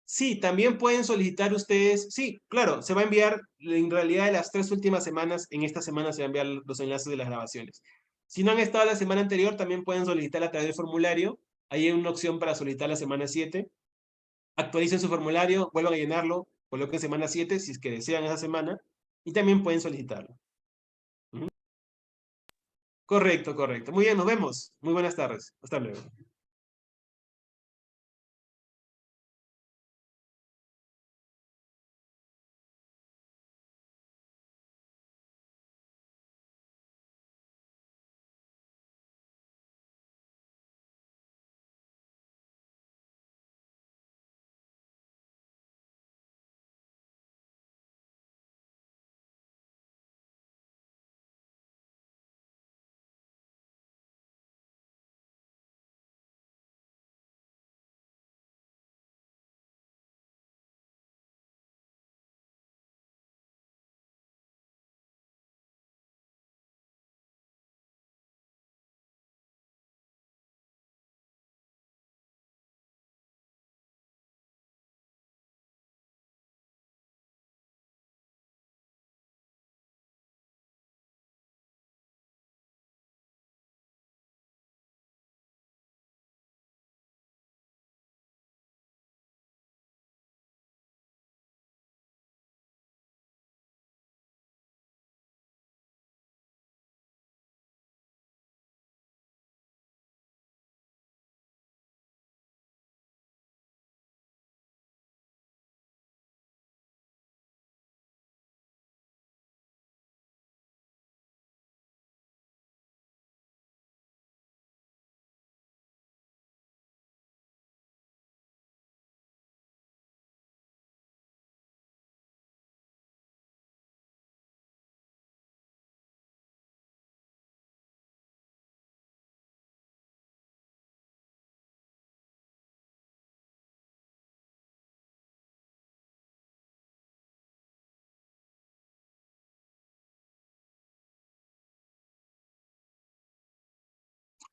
Speaker 1: Sí, también pueden solicitar ustedes, sí, claro, se va a enviar, en realidad de las 3 últimas semanas, en esta semana se van a enviar los enlaces de las grabaciones. Si no han estado la semana anterior, también pueden solicitar a través del formulario. Ahí hay una opción para solicitar la semana 7. Actualicen su formulario, vuelvan a llenarlo, coloquen semana 7 si es que desean esa semana y también pueden solicitarlo. Ujú. Correcto, correcto. Muy bien, nos vemos. Muy buenas tardes. Hasta luego.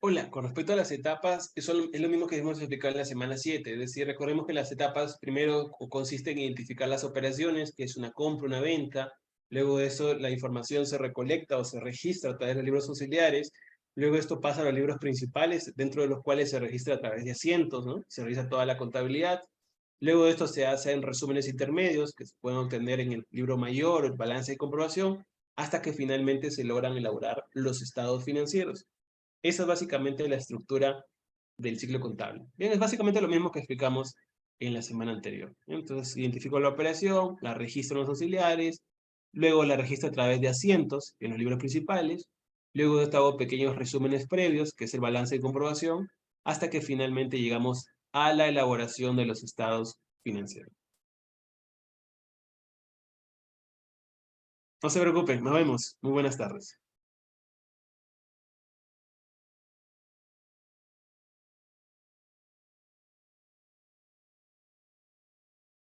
Speaker 1: Hola, con respecto a las etapas, eso es lo mismo que hemos explicado en la semana 7. Es decir, recordemos que las etapas primero consisten en identificar las operaciones, que es una compra, una venta. Luego de eso, la información se recolecta o se registra a través de los libros auxiliares. Luego esto pasa a los libros principales, dentro de los cuales se registra a través de asientos, ¿no? Se realiza toda la contabilidad. Luego de esto se hacen resúmenes intermedios que se pueden obtener en el libro mayor, el balance de comprobación, hasta que finalmente se logran elaborar los estados financieros. Esa es básicamente la estructura del ciclo contable. Bien, es básicamente lo mismo que explicamos en la semana anterior. Entonces, identifico la operación, la registro en los auxiliares, luego la registro a través de asientos en los libros principales, luego de esto hago pequeños resúmenes previos, que es el balance de comprobación, hasta que finalmente llegamos a la elaboración de los estados financieros. No se preocupen, nos vemos. Muy buenas tardes.